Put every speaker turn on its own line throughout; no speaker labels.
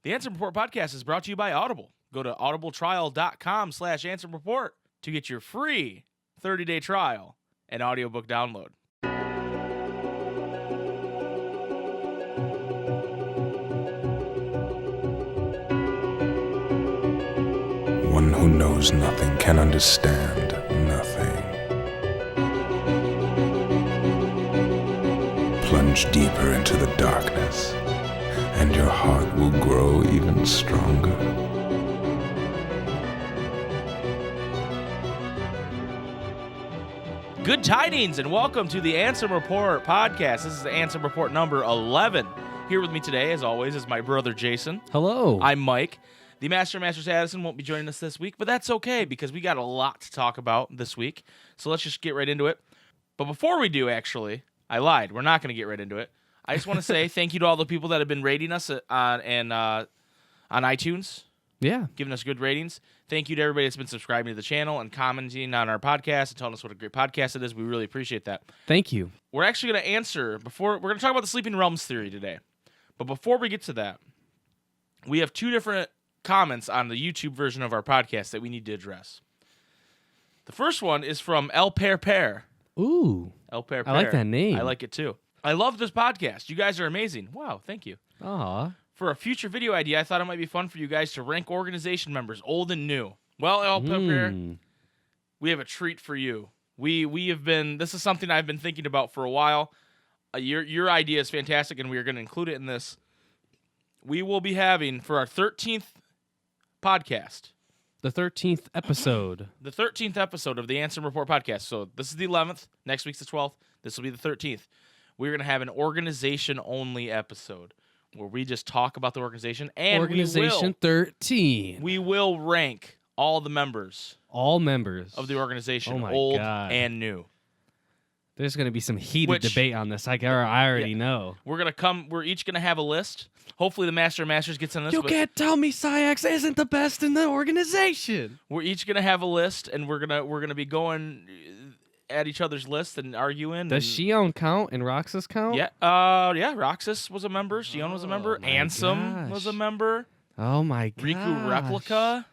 The Ansem Report podcast is brought to you by Audible. Go to audibletrial.com/Ansem Report to get your free 30-day trial and audiobook download.
One who knows nothing can understand nothing. Plunge deeper into the darkness, and your heart will grow even stronger.
Good tidings and welcome to the Ansem Report podcast. This is the Ansem Report number 11. Here with me today, as always, is my brother Jason.
Hello.
I'm Mike. The Masters Addison won't be joining us this week, but that's okay because we got a lot to talk about this week. So let's just get right into it. But before we do, actually, I lied. We're not going to get right into it. I just want to say thank you to all the people that have been rating us on iTunes.
Yeah.
Giving us good ratings. Thank you to everybody that's been subscribing to the channel and commenting on our podcast and telling us what a great podcast it is. We really appreciate that.
Thank you.
We're actually going to answer we're going to talk about the Sleeping Realms theory today. But before we get to that, we have two different comments on the YouTube version of our podcast that we need to address. The first one is from El Pear Pear.
Ooh.
El Pear Pear.
I like that name.
I like it too. I love this podcast. You guys are amazing. Wow, thank you.
Aw.
For a future video idea, I thought it might be fun for you guys to rank organization members, old and new. Well, El Pear Pear, we have a treat for you. This is something I've been thinking about for a while. Your idea is fantastic, and we are going to include it in this. We will be having, for our 13th podcast.
The 13th episode.
The 13th episode of the Ansem Report podcast. So this is the 11th. Next week's the 12th. This will be the 13th. We're going to have an organization-only episode where we just talk about the organization. And
Organization 13.
We will rank all the members.
All members.
Of the organization.
Oh my
old
God.
and new.
There's going to be some heated debate on this. I already know.
We're each going to have a list. Hopefully the Master of Masters gets in this.
You can't tell me Syax isn't the best in the organization.
We're each going to have a list, and we're gonna be going at each other's list and arguing.
Does Shion count and Roxas count?
Yeah. Yeah. Roxas was a member. Shion was a member. Ansem was a member.
Oh my god.
Riku Replica.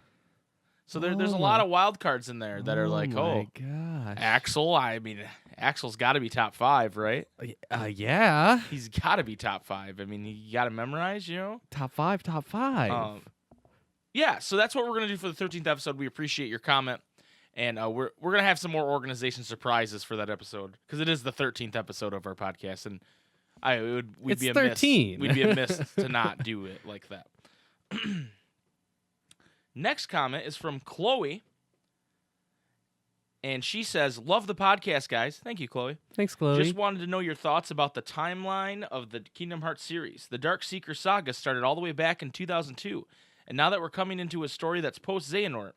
So there's a lot of wild cards in there that are like,
my gosh.
Axel. I mean, Axel's got to be top 5, right?
Yeah.
He's got to be top 5. I mean, you got to memorize, you know?
Top 5.
Yeah, so that's what we're going to do for the 13th episode. We appreciate your comment. And we're going to have some more organization surprises for that episode because it is the 13th episode of our podcast. And we'd be
13.
We'd be amiss to not do it like that. Next comment is from Chloe. And she says, love the podcast, guys. Thank you, Chloe.
Thanks, Chloe.
Just wanted to know your thoughts about the timeline of the Kingdom Hearts series. The Dark Seeker saga started all the way back in 2002. And now that we're coming into a story that's post-Xehanort,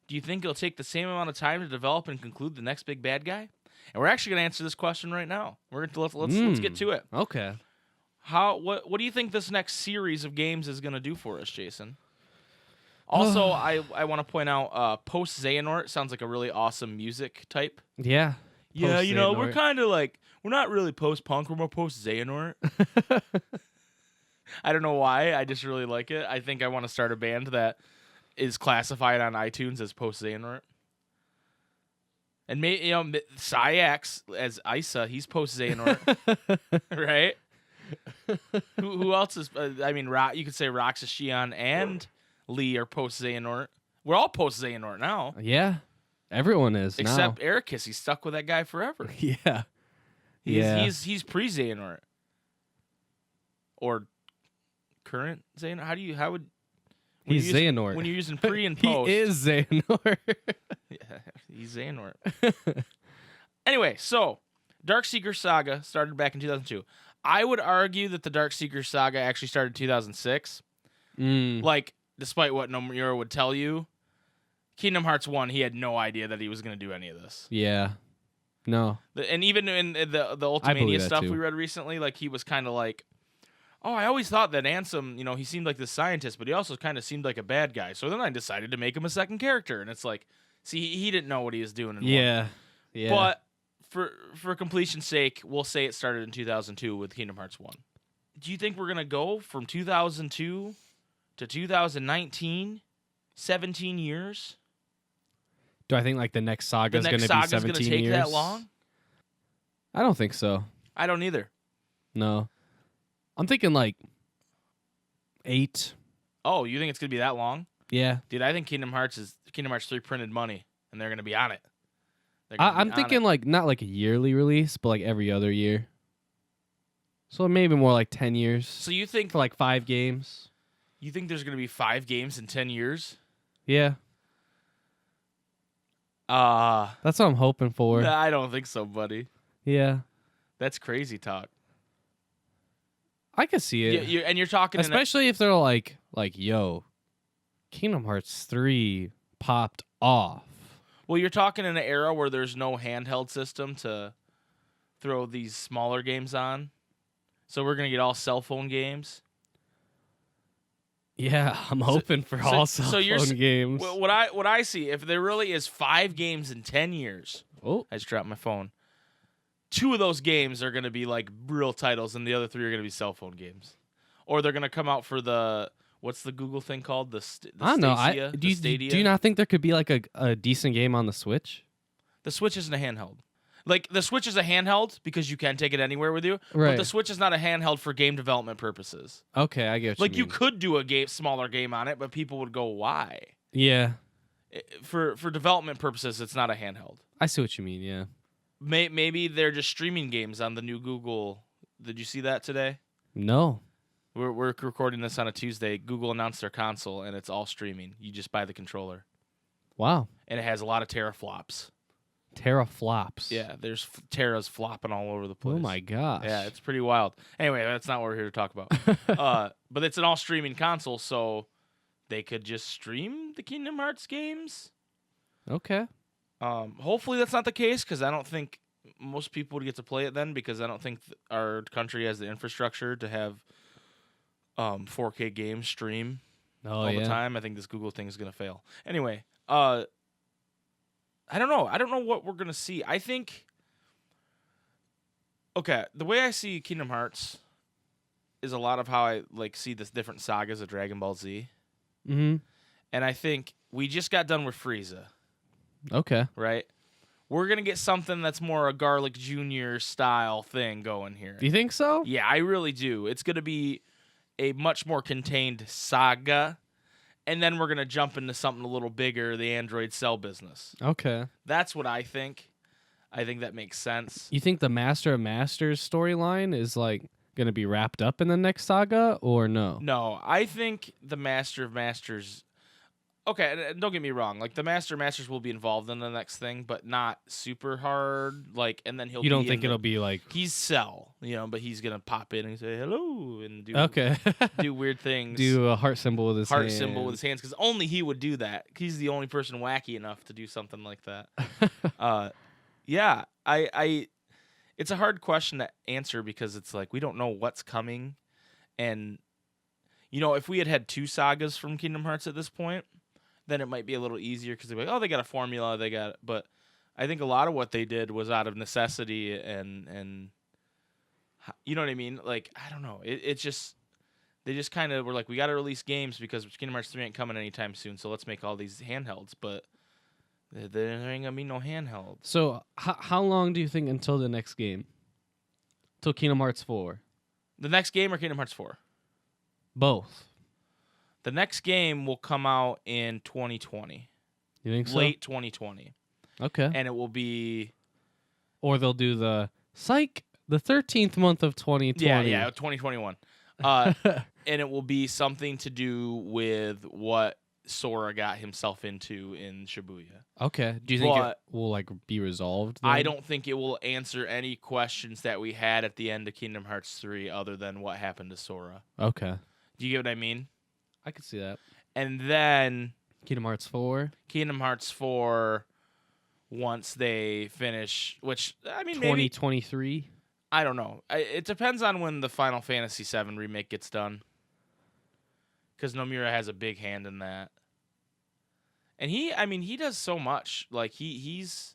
do you think it'll take the same amount of time to develop and conclude the next big bad guy? And we're actually going to answer this question right now. We're going to let's get to it.
Okay.
What do you think this next series of games is going to do for us, Jason? Also, I want to point out post-Xehanort sounds like a really awesome music type.
Yeah.
Yeah, we're kind of like, we're not really post-punk, we're more post-Xehanort. I don't know why, I just really like it. I think I want to start a band that is classified on iTunes as post-Xehanort. And Syax as Isa, he's post-Xehanort, right? Who else is? You could say Roxas, Shion, and Lee are post-Xehanort. We're all post-Xehanort now.
Yeah, everyone is
except
now.
Ericus. He's stuck with that guy forever.
Yeah,
He's pre-Xehanort or current Xehanort. How would?
He's Xehanort.
When you're using pre and post.
He is Xehanort.
Yeah, he's Xehanort. Anyway, so Darkseeker Saga started back in 2002. I would argue that the Darkseeker Saga actually started in 2006. Like, despite what Nomura would tell you, Kingdom Hearts 1, he had no idea that he was going to do any of this.
Yeah. No.
And even in the Ultimania stuff we read recently, like, he was kind of like, oh, I always thought that Ansem, he seemed like this scientist, but he also kind of seemed like a bad guy. So then I decided to make him a second character. And it's like, see, he didn't know what he was doing.
Yeah.
But for completion's sake, we'll say it started in 2002 with Kingdom Hearts 1. Do you think we're going to go from 2002 to 2019, 17 years.
Do I think like the next saga is going to be 17
gonna take
years?
that long?
I don't think so.
I don't either.
No. I'm thinking like 8.
Oh, you think it's gonna be that long?
Yeah.
Dude, I think Kingdom Hearts 3 printed money, and they're gonna be on it.
I'm thinking like not like a yearly release, but like every other year. So maybe more like 10 years.
So you think
for like 5 games?
You think there's gonna be 5 games in 10 years?
Yeah. That's what I'm hoping for.
Nah, I don't think so, buddy.
Yeah.
That's crazy talk.
I could see it.
Yeah, and you're talking,
especially if they're like, yo, Kingdom Hearts 3 popped off.
Well, you're talking in an era where there's no handheld system to throw these smaller games on. So we're gonna get all cell phone games.
Yeah, I'm hoping for all cell phone games.
What I see, if there really is 5 games in 10 years, I just dropped my phone. 2 of those games are going to be like real titles, and the other 3 are going to be cell phone games, or they're going to come out for the what's the Google thing called?
I don't know. Do you not think there could be like a decent game on the Switch?
The Switch isn't a handheld. Like, the Switch is a handheld because you can take it anywhere with you,
right.
But the Switch is not a handheld for game development purposes.
Okay, I get what you mean.
You could do a smaller game on it, but people would go, why?
Yeah.
For development purposes, it's not a handheld.
I see what you mean, yeah.
Maybe they're just streaming games on the new Google. Did you see that today?
No.
We're recording this on a Tuesday. Google announced their console, and it's all streaming. You just buy the controller.
Wow.
And it has a lot of teraflops.
Teraflops.
Yeah, there's Terras flopping all over the place.
Oh my gosh.
Yeah, it's pretty wild. Anyway, that's not what we're here to talk about. But it's an all streaming console, so they could just stream the Kingdom Hearts games.
Okay.
Hopefully that's not the case, because I don't think most people would get to play it then, because I don't think our country has the infrastructure to have 4K games stream all the time. I think this Google thing is going to fail. Anyway, I don't know. I don't know what we're going to see. I think, okay, the way I see Kingdom Hearts is a lot of how I see the different sagas of Dragon Ball Z.
Mm-hmm.
And I think we just got done with Frieza.
Okay.
Right? We're going to get something that's more a Garlic Jr. style thing going here.
Do you think so?
Yeah, I really do. It's going to be a much more contained saga. And then we're going to jump into something a little bigger, the Android Cell business.
Okay.
That's what I think. I think that makes sense.
You think the Master of Masters storyline is going to be wrapped up in the next saga, or no?
No, I think the Master of Masters... Okay, and don't get me wrong. The Master of Masters will be involved in the next thing, but not super hard. And then he'll.
You don't think it'll be
he's Cell, but he's gonna pop in and say hello and do do weird things.
Do a heart symbol with his
hands, because only he would do that. He's the only person wacky enough to do something like that. Yeah, I. It's a hard question to answer, because it's we don't know what's coming, and if we had 2 sagas from Kingdom Hearts at this point, then it might be a little easier, because they're like, oh, they got a formula, but I think a lot of what they did was out of necessity, and you know what I mean? I don't know. It's just, they just kind of were we got to release games because Kingdom Hearts 3 ain't coming anytime soon, so let's make all these handhelds, but there ain't gonna be no handhelds.
So how long do you think until the next game? Till Kingdom Hearts 4?
The next game or Kingdom Hearts 4?
Both.
The next game will come out in 2020.
You think so?
Late 2020.
Okay.
And it will be...
Or they'll do the 13th month of 2020.
Yeah, 2021. And it will be something to do with what Sora got himself into in Shibuya.
Okay. Do you think it will be resolved then?
I don't think it will answer any questions that we had at the end of Kingdom Hearts 3 other than what happened to Sora.
Okay.
Do you get what I mean?
I could see that.
And then
Kingdom Hearts 4.
Kingdom Hearts 4, once they finish, which, I mean,
2023?
Maybe, I don't know. It depends on when the Final Fantasy VII remake gets done. Because Nomura has a big hand in that. And he does so much. He's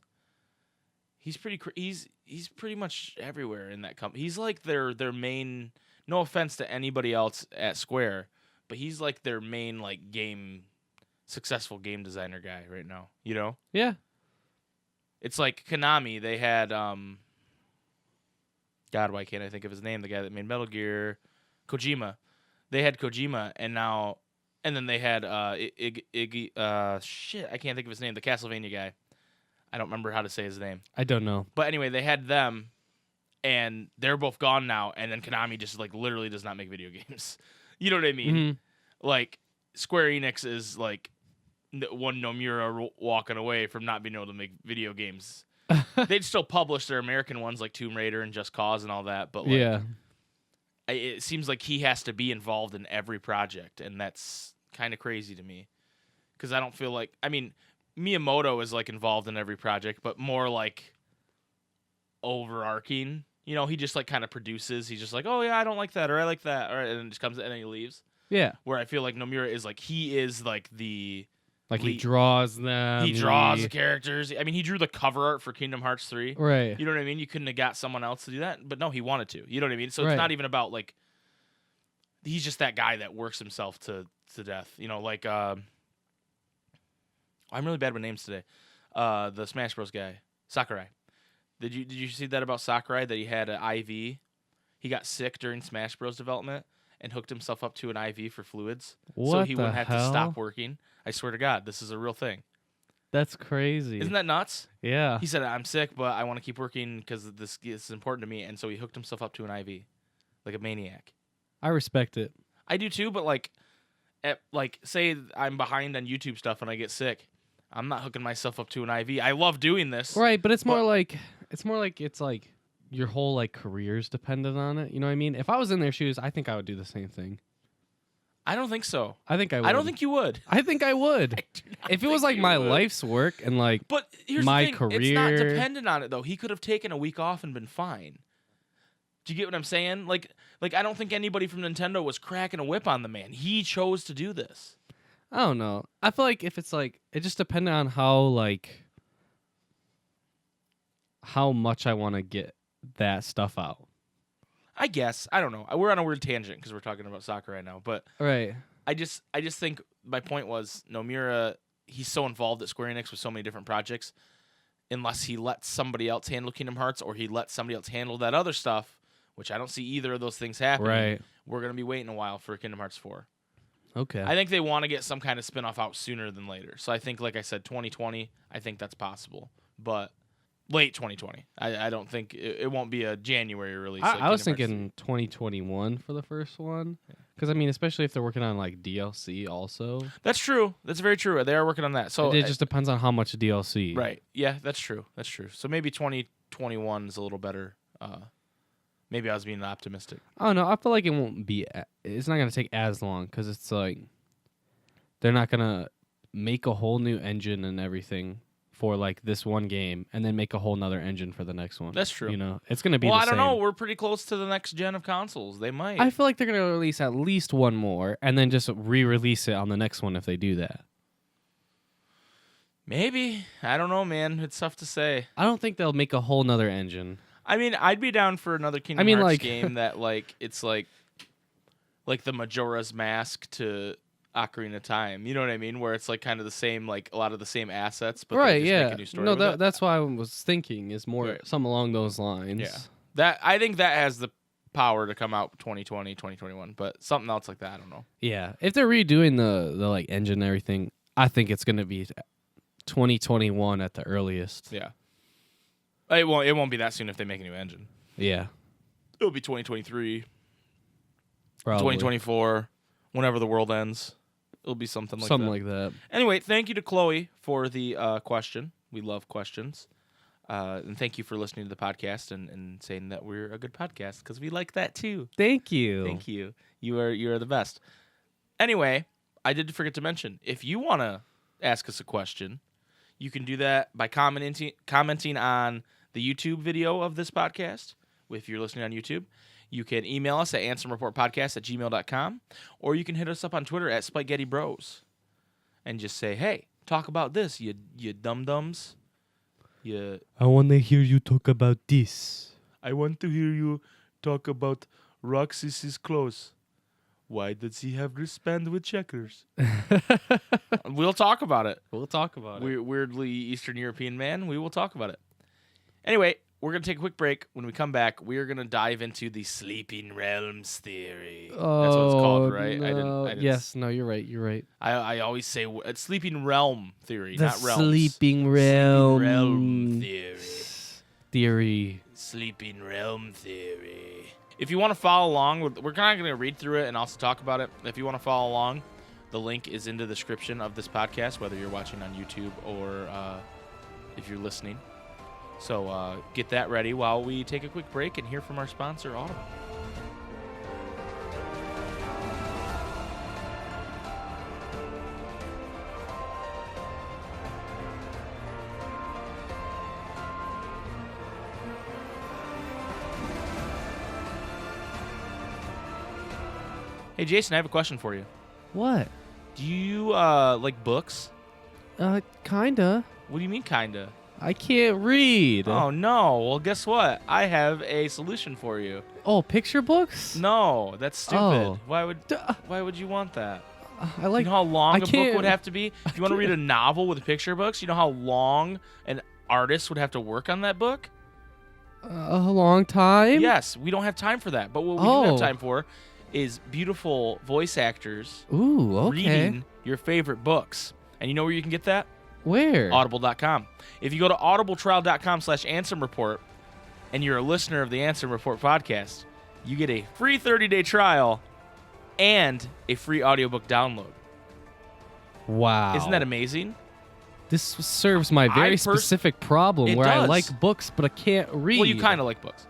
pretty much everywhere in that company. He's their main, no offense to anybody else at Square, but he's like their main like successful game designer guy right now. You know?
Yeah.
It's like Konami. They had God, why can't I think of his name? The guy that made Metal Gear, Kojima. They had Kojima, and then they had shit, I can't think of his name. The Castlevania guy. I don't remember how to say his name.
I don't know.
But anyway, they had them, and they're both gone now. And then Konami just like literally does not make video games. You know what I mean?
Mm-hmm.
Like Square Enix is like one Nomura walking away from not being able to make video games. They'd still publish their American ones like Tomb Raider and Just Cause and all that, but like,
yeah,
it seems like he has to be involved in every project, and that's kind of crazy to me because I don't feel like, I mean, Miyamoto is like involved in every project, but more like overarching. You know, he just like kind of produces. He's just like, oh yeah, I don't like that, or I like that, or and then just comes and then he leaves.
Yeah.
Where I feel like Nomura is like he is like the
he draws them.
He draws the characters. I mean, he drew the cover art for Kingdom Hearts 3.
Right.
You know what I mean? You couldn't have got someone else to do that, but no, he wanted to. You know what I mean? So
Right.
It's not even about like he's just that guy that works himself to death. You know, like I'm really bad with names today. The Smash Bros guy, Sakurai. Did you see that about Sakurai that he had an IV? He got sick during Smash Bros development and hooked himself up to an IV for fluids, so he wouldn't have to stop working. I swear to God, this is a real thing.
That's crazy.
Isn't that nuts?
Yeah.
He said, I'm sick, but I want to keep working because this is important to me. And so he hooked himself up to an IV like a maniac.
I respect it.
I do too, but say I'm behind on YouTube stuff and I get sick. I'm not hooking myself up to an IV. I love doing this.
Right, but it's more like your whole like career's dependent on it. You know what I mean? If I was in their shoes, I think I would do the same thing.
I don't think so.
I think I would.
I don't think you would.
I think I would. If it was like my life's work and like
but here's
my
the thing.
career,
It's not dependent on it though. He could have taken a week off and been fine. Do you get what I'm saying? Like I don't think anybody from Nintendo was cracking a whip on the man. He chose to do this.
I don't know. I feel like if it's like it just depends on how much I want to get that stuff out.
I guess. I don't know. We're on a weird tangent because we're talking about soccer right now. But
Right.
I just think my point was Nomura, he's so involved at Square Enix with so many different projects. Unless he lets somebody else handle Kingdom Hearts or he lets somebody else handle that other stuff, which I don't see either of those things happening.
Right.
We're going to be waiting a while for Kingdom Hearts 4.
Okay.
I think they want to get some kind of spin-off out sooner than later. So I think, like I said, 2020, I think that's possible. But late 2020. I don't think it won't be a January release.
I was thinking 2021 for the first one. Because, I mean, especially if they're working on, like, DLC also.
That's true. That's very true. They are working on that. So
it just depends on how much DLC.
Right. Yeah, that's true. That's true. So maybe 2021 is a little better. Maybe I was being optimistic.
I don't know. I feel like it won't be... It's not going to take as long because it's like... They're not going to make a whole new engine and everything for like this one game and then make a whole nother engine for the next one.
That's true.
You know, it's going to be
Well,
the
I don't
same.
know. We're pretty close to the next gen of consoles. They might.
I feel like they're going to release at least one more and then just re-release it on the next one if they do that.
Maybe. I don't know, man. It's tough to say.
I don't think they'll make a whole nother engine.
I mean, I'd be down for another Kingdom Hearts game that like it's like the Majora's Mask to Ocarina of Time. You know what I mean? Where it's like kind of the same, like a lot of the same assets, but
right,
they just
yeah.
make a new story.
No,
with it.
that's why I was thinking is more
Right.
something along those lines.
Yeah. That I think that has the power to come out 2020, 2021, but something else like that, I don't know.
Yeah. If they're redoing the like engine and everything, I think it's going to be 2021 at the earliest.
Yeah. It won't be that soon if they make a new engine.
Yeah.
It'll be 2023,
Probably.
2024, whenever the world ends. It'll be something like
Something
that.
like that.
Anyway, thank you to Chloe for the question. We love questions. And thank you for listening to the podcast and saying that we're a good podcast because we like that too.
Thank you.
Thank you. You are the best. Anyway, I did forget to mention, if you want to ask us a question, you can do that by commenting on the YouTube video of this podcast. If you're listening on YouTube, you can email us at ansemreportpodcast@gmail.com, or you can hit us up on Twitter at SpikeGettyBros and just say, hey, talk about this, you dum-dums.
I want to hear you talk about this.
I want to hear you talk about Roxas's clothes. Why does he have wristband with checkers? We'll talk about it.
We'll talk about it.
Weirdly Eastern European man. We will talk about it. Anyway, we're going to take a quick break. When we come back, we are going to dive into the Sleeping Realms theory.
Oh,
that's what it's called, right?
No.
I didn't
Yes, no, you're right. You're right.
I always say it's Sleeping Realm theory,
The
not realms.
Sleeping Realm.
Realm theory.
Theory.
Sleeping Realm theory. If you want to follow along, we're kind of going to read through it and also talk about it. If you want to follow along, the link is in the description of this podcast, whether you're watching on YouTube or if you're listening. So get that ready while we take a quick break and hear from our sponsor, Audible. Hey, Jason, I have a question for you.
What?
Do you like books?
Kinda.
What do you mean, kinda?
I can't read.
Oh, no. Well, guess what? I have a solution for you.
Oh, picture books?
No, that's stupid.
Oh.
Why would you want that?
I like.
You know how long
I
a book
can't-
would have to be? If you want to read a novel with picture books, you know how long an artist would have to work on that book?
A long time?
Yes, we don't have time for that. But what we do have
Oh.
time for is beautiful voice actors
Ooh, okay.
reading your favorite books. And you know where you can get that?
Where?
Audible.com. If you go to audibletrial.com/Ansem Report and you're a listener of the Ansem Report podcast, you get a free 30-day trial and a free audiobook download.
Wow.
Isn't that amazing?
This serves my very specific problem
It
where I
does.
like books, but I can't read.
Well, you kind of like books.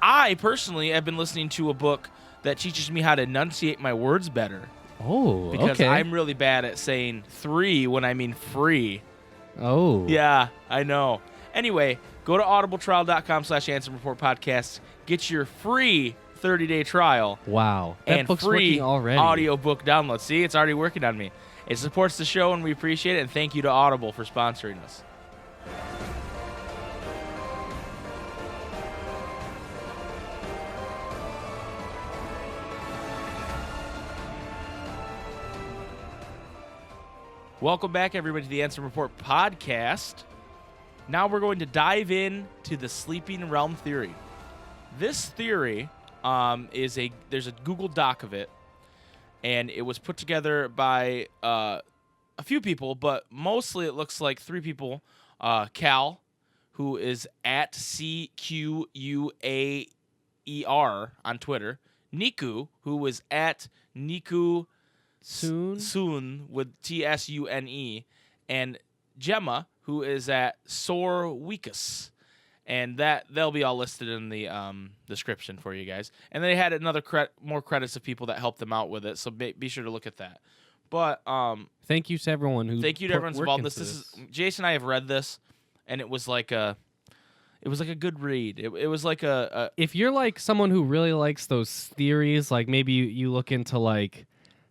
I personally have been listening to a book that teaches me how to enunciate my words better
Oh,
because
okay.
I'm really bad at saying three when I mean free.
Oh.
Yeah, I know. Anyway, go to audibletrial.com/Ansem Report podcast. Get your free 30-day trial
Wow. That
and
book's
free
working already.
audiobook download. See, it's already working on me. It supports the show, and we appreciate it. And thank you to Audible for sponsoring us. Welcome back, everybody, to the Ansem Report podcast. Now we're going to dive in to the Sleeping Realm theory. This theory there's a Google Doc of it, and it was put together by a few people, but mostly it looks like three people. Cal, who is at CQUAER on Twitter. Niku, who is at Niku Soon with TSUNE, and Gemma, who is at Sorweekus, and that they'll be all listed in the description for you guys. And they had another more credits of people that helped them out with it, so be sure to look at that. But
thank you to everyone who.
thank you to everyone's
work
involved.
into
This is Jason and I have read this, and it was like a good read. It was like a
If you're like someone who really likes those theories, like maybe you look into like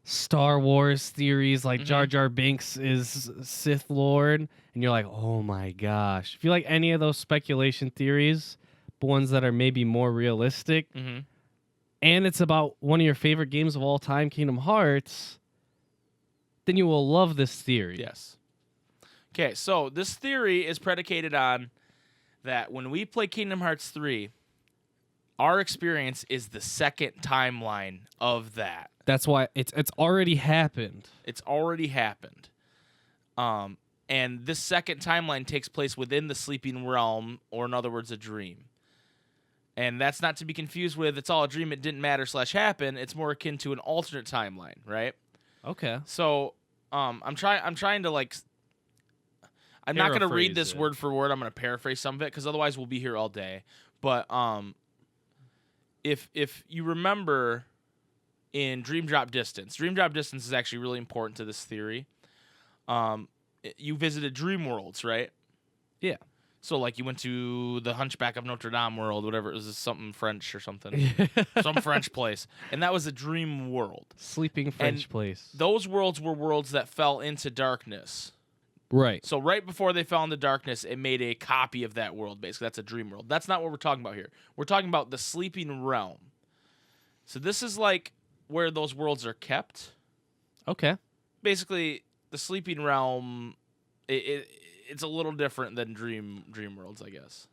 Star Wars theories, like Jar Jar Binks is Sith Lord, and you're like, oh my gosh. If you like any of those speculation theories, but ones that are maybe more realistic,
Mhm.
and it's about one of your favorite games of all time, Kingdom Hearts, then you will love this theory.
Yes. Okay, so this theory is predicated on that when we play Kingdom Hearts 3, our experience is the second timeline of that.
That's why it's already happened.
It's already happened. And this second timeline takes place within the sleeping realm, or in other words, a dream. And that's not to be confused with it's all a dream, it didn't matter / happen. It's more akin to an alternate timeline, right?
Okay.
So I'm trying to like I'm not going to read this
Paraphrase it.
word for word. I'm going to paraphrase some of it because otherwise we'll be here all day. But if you remember in Dream Drop Distance is actually really important to this theory. You visited dream worlds, right?
Yeah.
So like you went to the Hunchback of Notre Dame world, whatever it was, something French or something, some French place, and that was a dream world.
Sleeping French
And
place.
Those worlds were worlds that fell into darkness.
Right.
So right before they fell into darkness, it made a copy of that world, basically. That's a dream world. That's not what we're talking about here. We're talking about the sleeping realm. So this is like where those worlds are kept.
Okay.
Basically, the sleeping realm, it's a little different than dream worlds, I guess,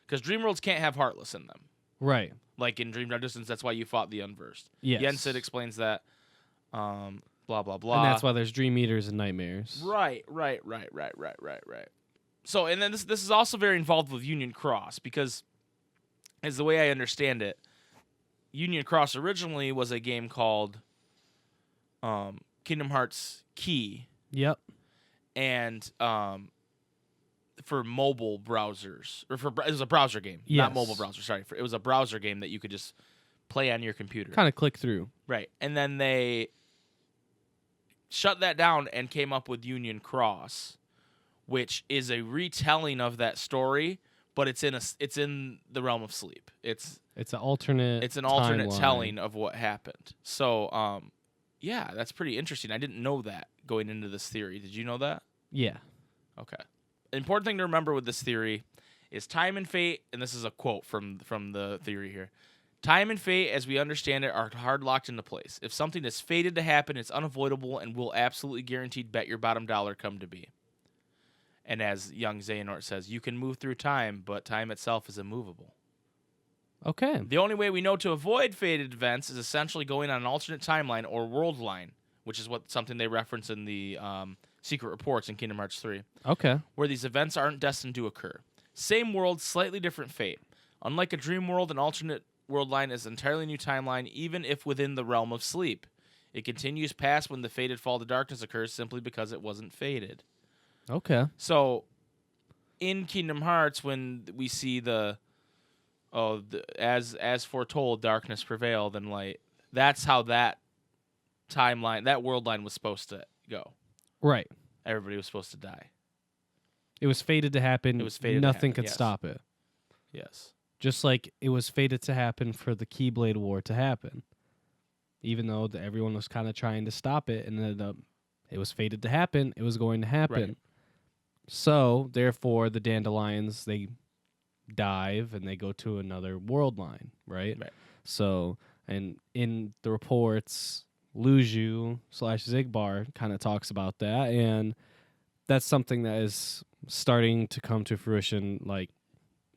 because dream worlds can't have Heartless in them.
Right.
Like in Dream Addison, that's why you fought the Unversed.
Yes.
Yensid explains that. Blah blah blah.
And that's why there's Dream Eaters and Nightmares.
Right. So, and then this is also very involved with Union Cross, because, as the way I understand it, Union Cross originally was a game called Kingdom Hearts Key.
Yep.
And for mobile browsers, or it was a browser game,
yes.
not mobile browser. Sorry, it was a browser game that you could just play on your computer.
Kind of click through.
Right, and then they shut that down and came up with Union Cross, which is a retelling of that story, but it's in the realm of sleep. It's
an alternate.
It's an alternate
timeline.
telling of what happened. So, yeah, that's pretty interesting. I didn't know that going into this theory. Did you know that?
Yeah.
Okay. Important thing to remember with this theory is time and fate, and this is a quote from the theory here. Time and fate, as we understand it, are hard locked into place. If something is fated to happen, it's unavoidable and will absolutely guaranteed bet your bottom dollar come to be. And as young Xehanort says, you can move through time, but time itself is immovable.
Okay.
The only way we know to avoid fated events is essentially going on an alternate timeline or world line, which is something they reference in the secret reports in Kingdom Hearts 3.
Okay.
Where these events aren't destined to occur. Same world, slightly different fate. Unlike a dream world, an alternate world line is an entirely new timeline, even if within the realm of sleep. It continues past when the fated fall to darkness occurs simply because it wasn't fated.
Okay.
So, in Kingdom Hearts, when we see as foretold, darkness prevailed and light, that's how that timeline, that world line was supposed to go.
Right.
Everybody was supposed to die.
It was fated to happen.
It was fated.
Nothing could
yes.
stop it.
Yes.
Just like it was fated to happen for the Keyblade War to happen. Even though everyone was kind of trying to stop it, and it was fated to happen. It was going to happen.
Right.
So, therefore, the Dandelions, they dive and they go to another world line, right?
Right.
So, and in the reports, Luju/Zigbar kind of talks about that, and that's something that is starting to come to fruition. Like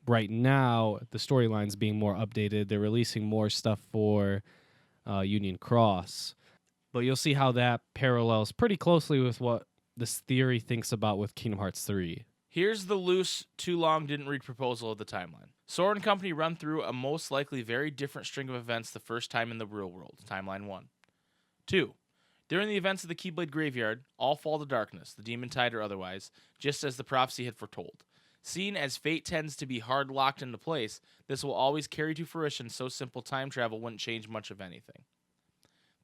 right now, the storyline's being more updated. They're releasing more stuff for Union Cross, but you'll see how that parallels pretty closely with what this theory thinks about with Kingdom Hearts 3.
Here's the loose, too long, didn't read proposal of the timeline. Sora and company run through a most likely very different string of events the first time in the real world, timeline 1. 2. During the events of the Keyblade Graveyard, all fall to darkness, the demon tide or otherwise, just as the prophecy had foretold. Seeing as fate tends to be hard locked into place, this will always carry to fruition, so simple time travel wouldn't change much of anything.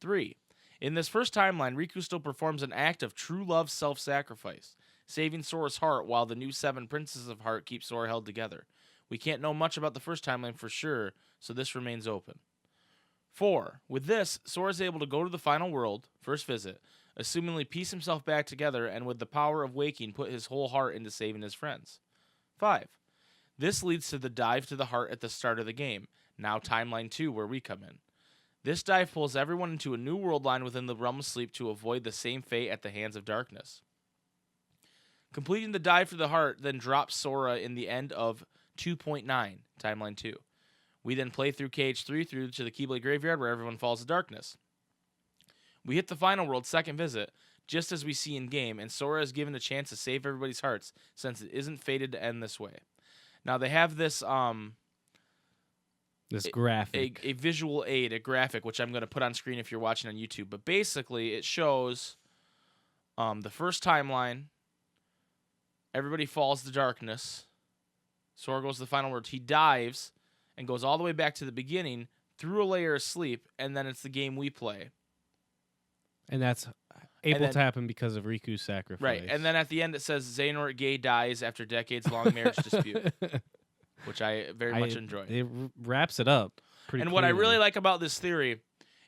3. In this first timeline, Riku still performs an act of true love self-sacrifice, saving Sora's heart while the new 7 Princes of Heart keep Sora held together. We can't know much about the first timeline for sure, so this remains open. 4. With this, Sora's able to go to the final world, first visit, assumingly piece himself back together, and with the power of waking, put his whole heart into saving his friends. 5. This leads to the dive to the heart at the start of the game, now timeline 2 where we come in. This dive pulls everyone into a new world line within the realm of sleep to avoid the same fate at the hands of darkness. Completing the dive to the heart then drops Sora in the end of 2.9, timeline 2. We then play through KH3 through to the Keyblade Graveyard where everyone falls to darkness. We hit the final world, second visit, just as we see in game, and Sora is given a chance to save everybody's hearts since it isn't fated to end this way. Now they have this
graphic,
a visual aid, a graphic, which I'm going to put on screen if you're watching on YouTube. But basically, it shows the first timeline. Everybody falls to darkness. Sora goes to the final world. He dives and goes all the way back to the beginning through a layer of sleep, and then it's the game we play.
And that's able to happen because of Riku's sacrifice.
Right, and then at the end it says Xehanort Gay dies after decades-long marriage dispute, which I very much enjoy.
It wraps it up pretty
And what I
cleanly.
really like about this theory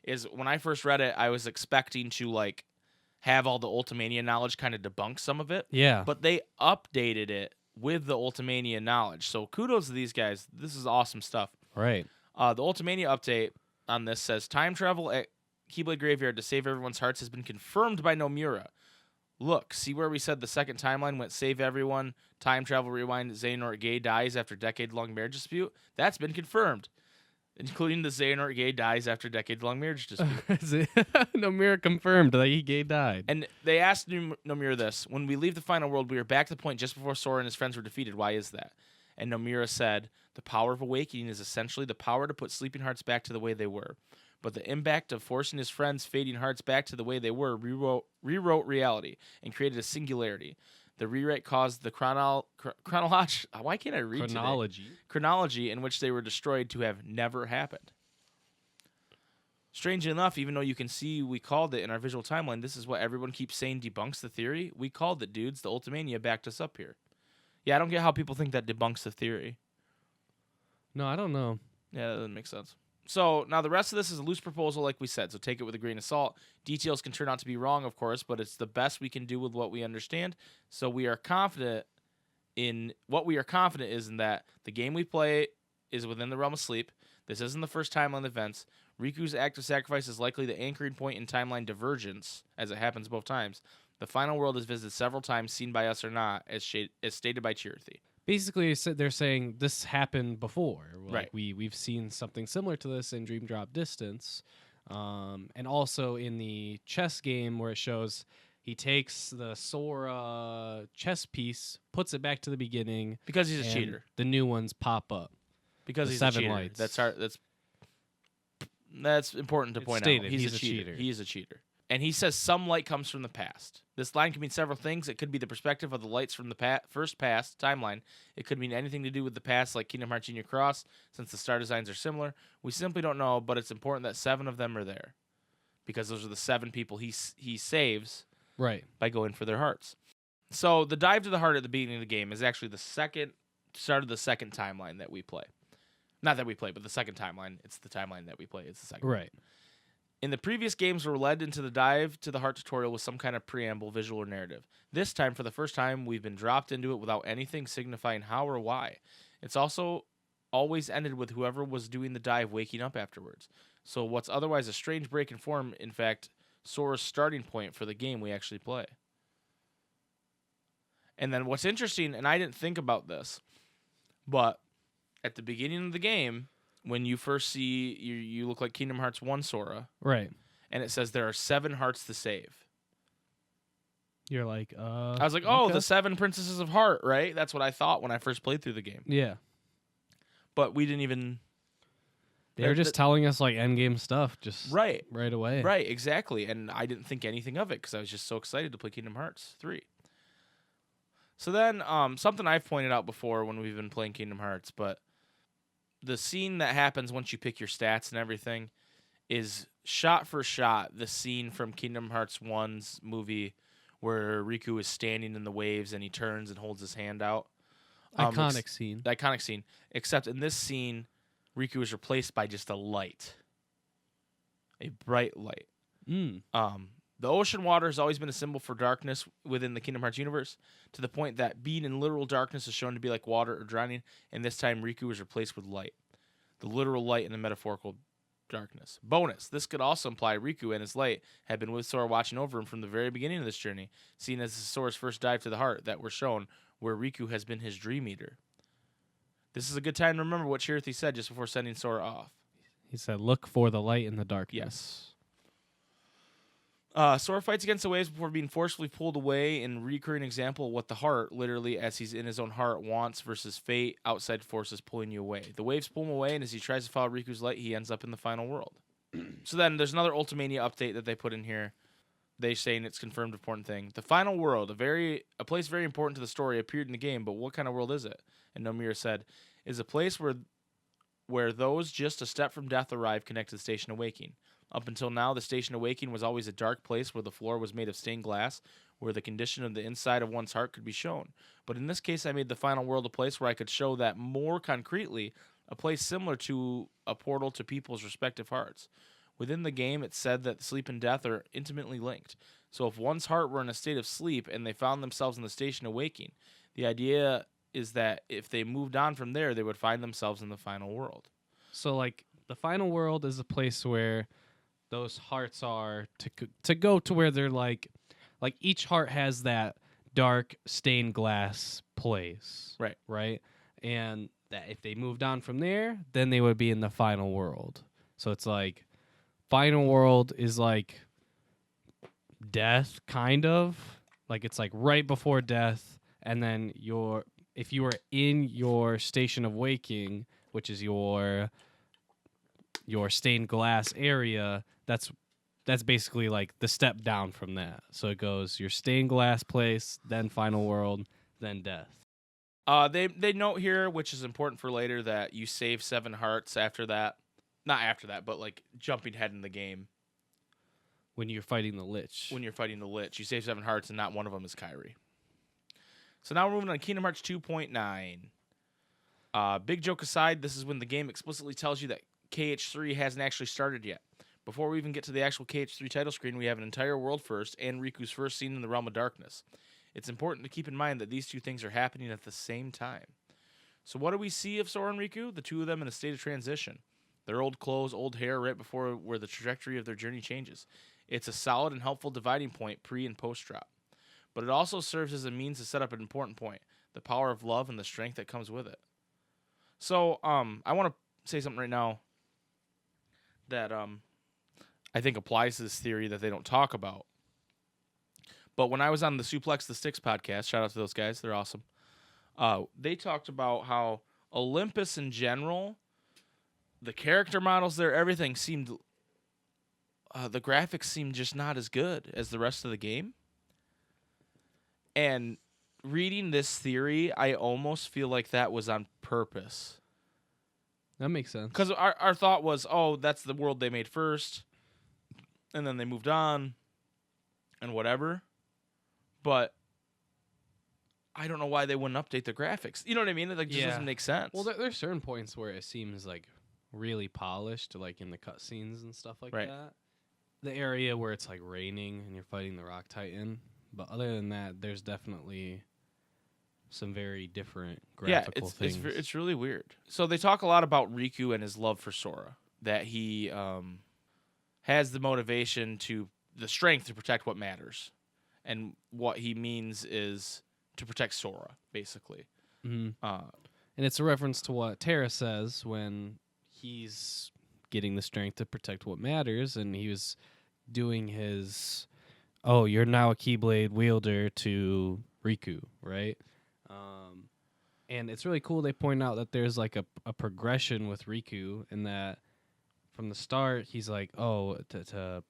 is when I first read it, I was expecting to have all the Ultimania knowledge kind of debunk some of it.
Yeah.
But they updated it with the Ultimania knowledge. So kudos to these guys. This is awesome stuff.
Right.
The Ultimania update on this says time travel at Keyblade Graveyard to save everyone's hearts has been confirmed by Nomura. Look, see where we said the second timeline went save everyone, time travel rewind, Xehanort Gay dies after decade-long marriage dispute? That's been confirmed, including the Xehanort Gay dies after decade-long marriage dispute.
Nomura confirmed that he gay died.
And they asked Nomura this, when we leave the final world, we are back to the point just before Sora and his friends were defeated. Why is that? And Nomura said, the power of awakening is essentially the power to put sleeping hearts back to the way they were. But the impact of forcing his friends' fading hearts back to the way they were rewrote reality and created a singularity. The rewrite caused the chronology. Why can't I read
Chronology.
today? Chronology in which they were destroyed to have never happened. Strange enough, even though you can see we called it in our visual timeline, this is what everyone keeps saying debunks the theory. We called it, dudes. The Ultimania backed us up here. Yeah, I don't get how people think that debunks the theory.
No, I don't know.
Yeah, that doesn't make sense. So now the rest of this is a loose proposal, like we said, so take it with a grain of salt. Details can turn out to be wrong, of course, but it's the best we can do with what we understand. So we are confident in what we are confident is in that the game we play is within the realm of sleep. This isn't the first timeline events. Riku's act of sacrifice is likely the anchoring point in timeline divergence, as it happens both times. The final world is visited several times, seen by us or not, as stated by Chirthi.
Basically, they're saying this happened before. Like
Right.
We've seen something similar to this in Dream Drop Distance. And also in the chess game where it shows he takes the Sora chess piece, puts it back to the beginning.
Because he's a
and
cheater.
The new ones pop up.
Because
the
he's
seven
a cheater.
lights.
That's important to
It's
point
stated,
out.
he's a cheater.
He is a cheater. And he says some light comes from the past. This line can mean several things. It could be the perspective of the lights from the first past timeline. It could mean anything to do with the past, like Kingdom Hearts Junior Cross, since the star designs are similar. We simply don't know, but it's important that 7 of them are there. Because those are the 7 people he saves
Right.
by going for their hearts. So the dive to the heart at the beginning of the game is actually the start of the second timeline that we play. Not that we play, but the second timeline. It's the timeline that we play. It's the second.
Right.
In the previous games, we're led into the dive to the heart tutorial with some kind of preamble, visual, or narrative. This time, for the first time, we've been dropped into it without anything signifying how or why. It's also always ended with whoever was doing the dive waking up afterwards. So what's otherwise a strange break in form, in fact, Sora's starting point for the game we actually play. And then what's interesting, and I didn't think about this, but at the beginning of the game, when you first see, you look like Kingdom Hearts 1 Sora.
Right.
And it says there are 7 hearts to save.
You're like,
I was like, oh,
okay.
the 7 Princesses of Heart, right? That's what I thought when I first played through the game.
Yeah.
But we didn't even...
They're just telling us like endgame stuff just
right
away.
Right, exactly. And I didn't think anything of it because I was just so excited to play Kingdom Hearts 3. So then, something I've pointed out before when we've been playing Kingdom Hearts, but the scene that happens once you pick your stats and everything is shot for shot the scene from Kingdom Hearts 1's movie where Riku is standing in the waves and he turns and holds his hand out.
Iconic scene.
The iconic scene. Except in this scene, Riku is replaced by just a light. A bright light. The ocean water has always been a symbol for darkness within the Kingdom Hearts universe, to the point that being in literal darkness is shown to be like water or drowning, and this time Riku is replaced with light. The literal light and the metaphorical darkness. Bonus, this could also imply Riku and his light had been with Sora watching over him from the very beginning of this journey, seen as Sora's first dive to the heart that were shown, where Riku has been his dream eater. This is a good time to remember what Chirthi said just before sending Sora off.
He said, look for the light in the darkness.
Yes. Sora fights against the waves before being forcefully pulled away in recurring example of what the heart, literally as he's in his own heart, wants versus fate, outside forces pulling you away. The waves pull him away, and as he tries to follow Riku's light, he ends up in the final world. So then there's another Ultimania update that they put in here. They're saying it's confirmed important thing. The final world, a place very important to the story, appeared in the game, but what kind of world is it? And Nomura said, is a place where those just a step from death arrive connect to the Station Awakening. Up until now, the Station Awakening was always a dark place where the floor was made of stained glass, where the condition of the inside of one's heart could be shown. But in this case, I made the final world a place where I could show that more concretely, a place similar to a portal to people's respective hearts. Within the game, it said that sleep and death are intimately linked. So if one's heart were in a state of sleep and they found themselves in the Station Awakening, the idea is that if they moved on from there, they would find themselves in the final world.
So, like, the final world is a place where those hearts are to go to where they're like each heart has that dark stained glass place. Right? And that if they moved on from there, then they would be in the final world. So it's like final world is like death, kind of. Like it's like right before death, and then if you were in your station of waking, which is your stained glass area, that's basically like the step down from that. So it goes your stained glass place, then final world, then death.
They note here, which is important for later, that you save 7 hearts after that. Not after that, but like jumping ahead in the game.
When you're fighting the Lich.
When you're fighting the Lich. You save 7 hearts, and not one of them is Kyrie. So now we're moving on to Kingdom Hearts 2.9. Big joke aside, this is when the game explicitly tells you that KH3 hasn't actually started yet. Before we even get to the actual KH3 title screen, we have an entire world first and Riku's first scene in the Realm of Darkness. It's important to keep in mind that these two things are happening at the same time. So what do we see of Sora and Riku? The two of them in a state of transition. Their old clothes, old hair, right before where the trajectory of their journey changes. It's a solid and helpful dividing point pre- and post-drop. But it also serves as a means to set up an important point, the power of love and the strength that comes with it. So I want to say something right now that I think applies to this theory that they don't talk about. But when I was on the Suplex the Sticks podcast, shout out to those guys, they're awesome. They talked about how Olympus in general, the character models there, everything seemed, the graphics seemed just not as good as the rest of the game. And reading this theory, I almost feel like that was on purpose.
That makes sense.
Because our thought was, oh, that's the world they made first, and then they moved on, and whatever. But I don't know why they wouldn't update the graphics. You know what I mean? It just doesn't make sense.
Well, there's certain points where it seems like really polished, like in the cutscenes and stuff like that. The area where it's like raining and you're fighting the Rock Titan. But other than that, there's definitely some very different graphical things.
It's really weird. So they talk a lot about Riku and his love for Sora. That he has the motivation the strength to protect what matters. And what he means is to protect Sora, basically.
Mm-hmm. And it's a reference to what Terra says when he's getting the strength to protect what matters, and he was doing his, oh, you're now a Keyblade wielder to Riku, right? And it's really cool they point out that there's like a progression with Riku in that from the start he's like, oh, to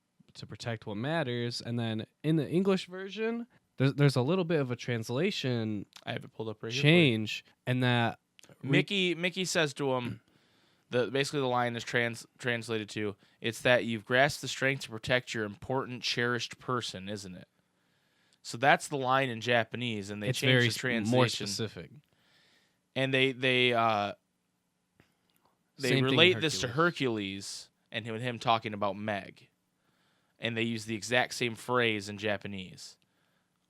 protect what matters, and then in the English version there's a little bit of a translation
I have it pulled up right here
change, and that
Mickey says to him, basically the line is translated to, it's that you've grasped the strength to protect your important, cherished person, isn't it? So that's the line in Japanese, and they changed the translation.
More specific.
And they relate this to Hercules and him talking about Meg. And they use the exact same phrase in Japanese.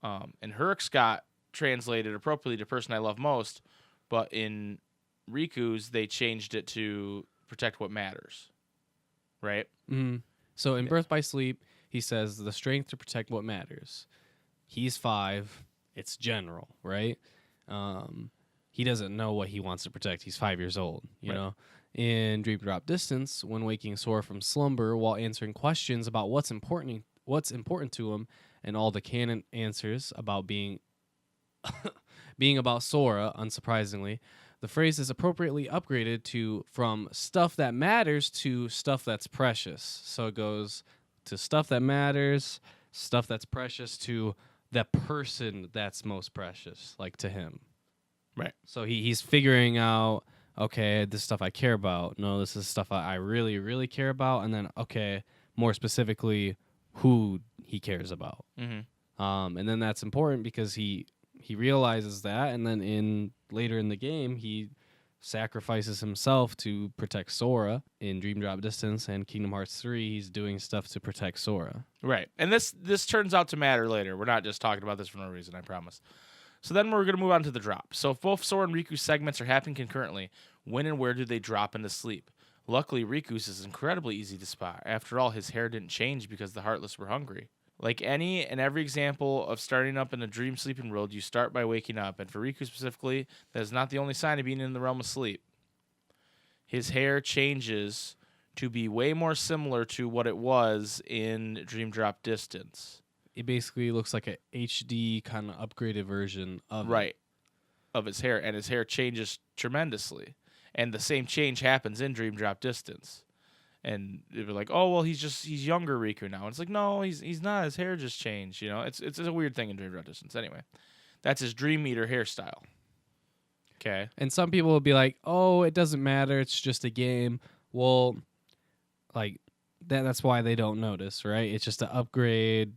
And Herc's got translated appropriately to person I love most, but in Riku's, they changed it to protect what matters. Right?
Mm-hmm. So in Birth by Sleep, he says the strength to protect what matters. He's 5. It's general, right? He doesn't know what he wants to protect. He's 5 years old, you know? In Dream Drop Distance, when waking Sora from slumber while answering questions about what's important to him, and all the canon answers about being about Sora, unsurprisingly, the phrase is appropriately upgraded from stuff that matters to stuff that's precious. So it goes to stuff that matters, stuff that's precious, to the person that's most precious, like to him.
Right.
So he's figuring out, okay, this is stuff I care about. No, this is stuff I really, really care about. And then, okay, more specifically, who he cares about.
Mm-hmm.
And then that's important because he realizes that, and then later in the game, he sacrifices himself to protect Sora. In Dream Drop Distance and Kingdom Hearts 3, he's doing stuff to protect Sora.
Right. And this turns out to matter later. We're not just talking about this for no reason, I promise. So then we're going to move on to the drop. So if both Sora and Riku segments are happening concurrently, when and where do they drop into sleep? Luckily, Riku's is incredibly easy to spot. After all, his hair didn't change because the Heartless were hungry. Like any and every example of starting up in a dream sleeping world, you start by waking up. And for Riku specifically, that is not the only sign of being in the realm of sleep. His hair changes to be way more similar to what it was in Dream Drop Distance.
It basically looks like a HD kind of upgraded version of it.
Of his hair. And his hair changes tremendously. And the same change happens in Dream Drop Distance. And they were like, oh, well, he's younger Riku now. And it's like, no, he's not. His hair just changed. You know, it's a weird thing in Dream Drop Distance. Anyway, that's his Dream Eater hairstyle. Okay.
And some people will be like, oh, it doesn't matter. It's just a game. Well, like, that's why they don't notice, right? It's just an upgrade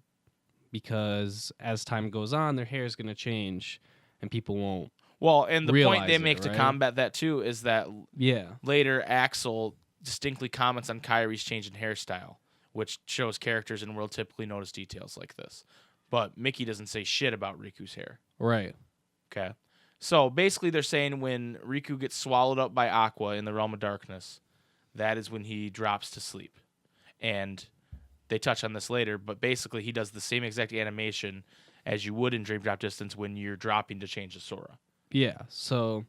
because as time goes on, their hair is going to change and people won't.
Well, and the point
realize
they
it,
make to
right?
combat that, too, is that
Yeah.
later Axel distinctly comments on Kyrie's change in hairstyle, which shows characters in the world typically notice details like this. But Mickey doesn't say shit about Riku's hair.
Right.
Okay. So basically they're saying when Riku gets swallowed up by Aqua in the Realm of Darkness, that is when he drops to sleep. And they touch on this later, but basically he does the same exact animation as you would in Dream Drop Distance when you're dropping to change to Sora.
Yeah. So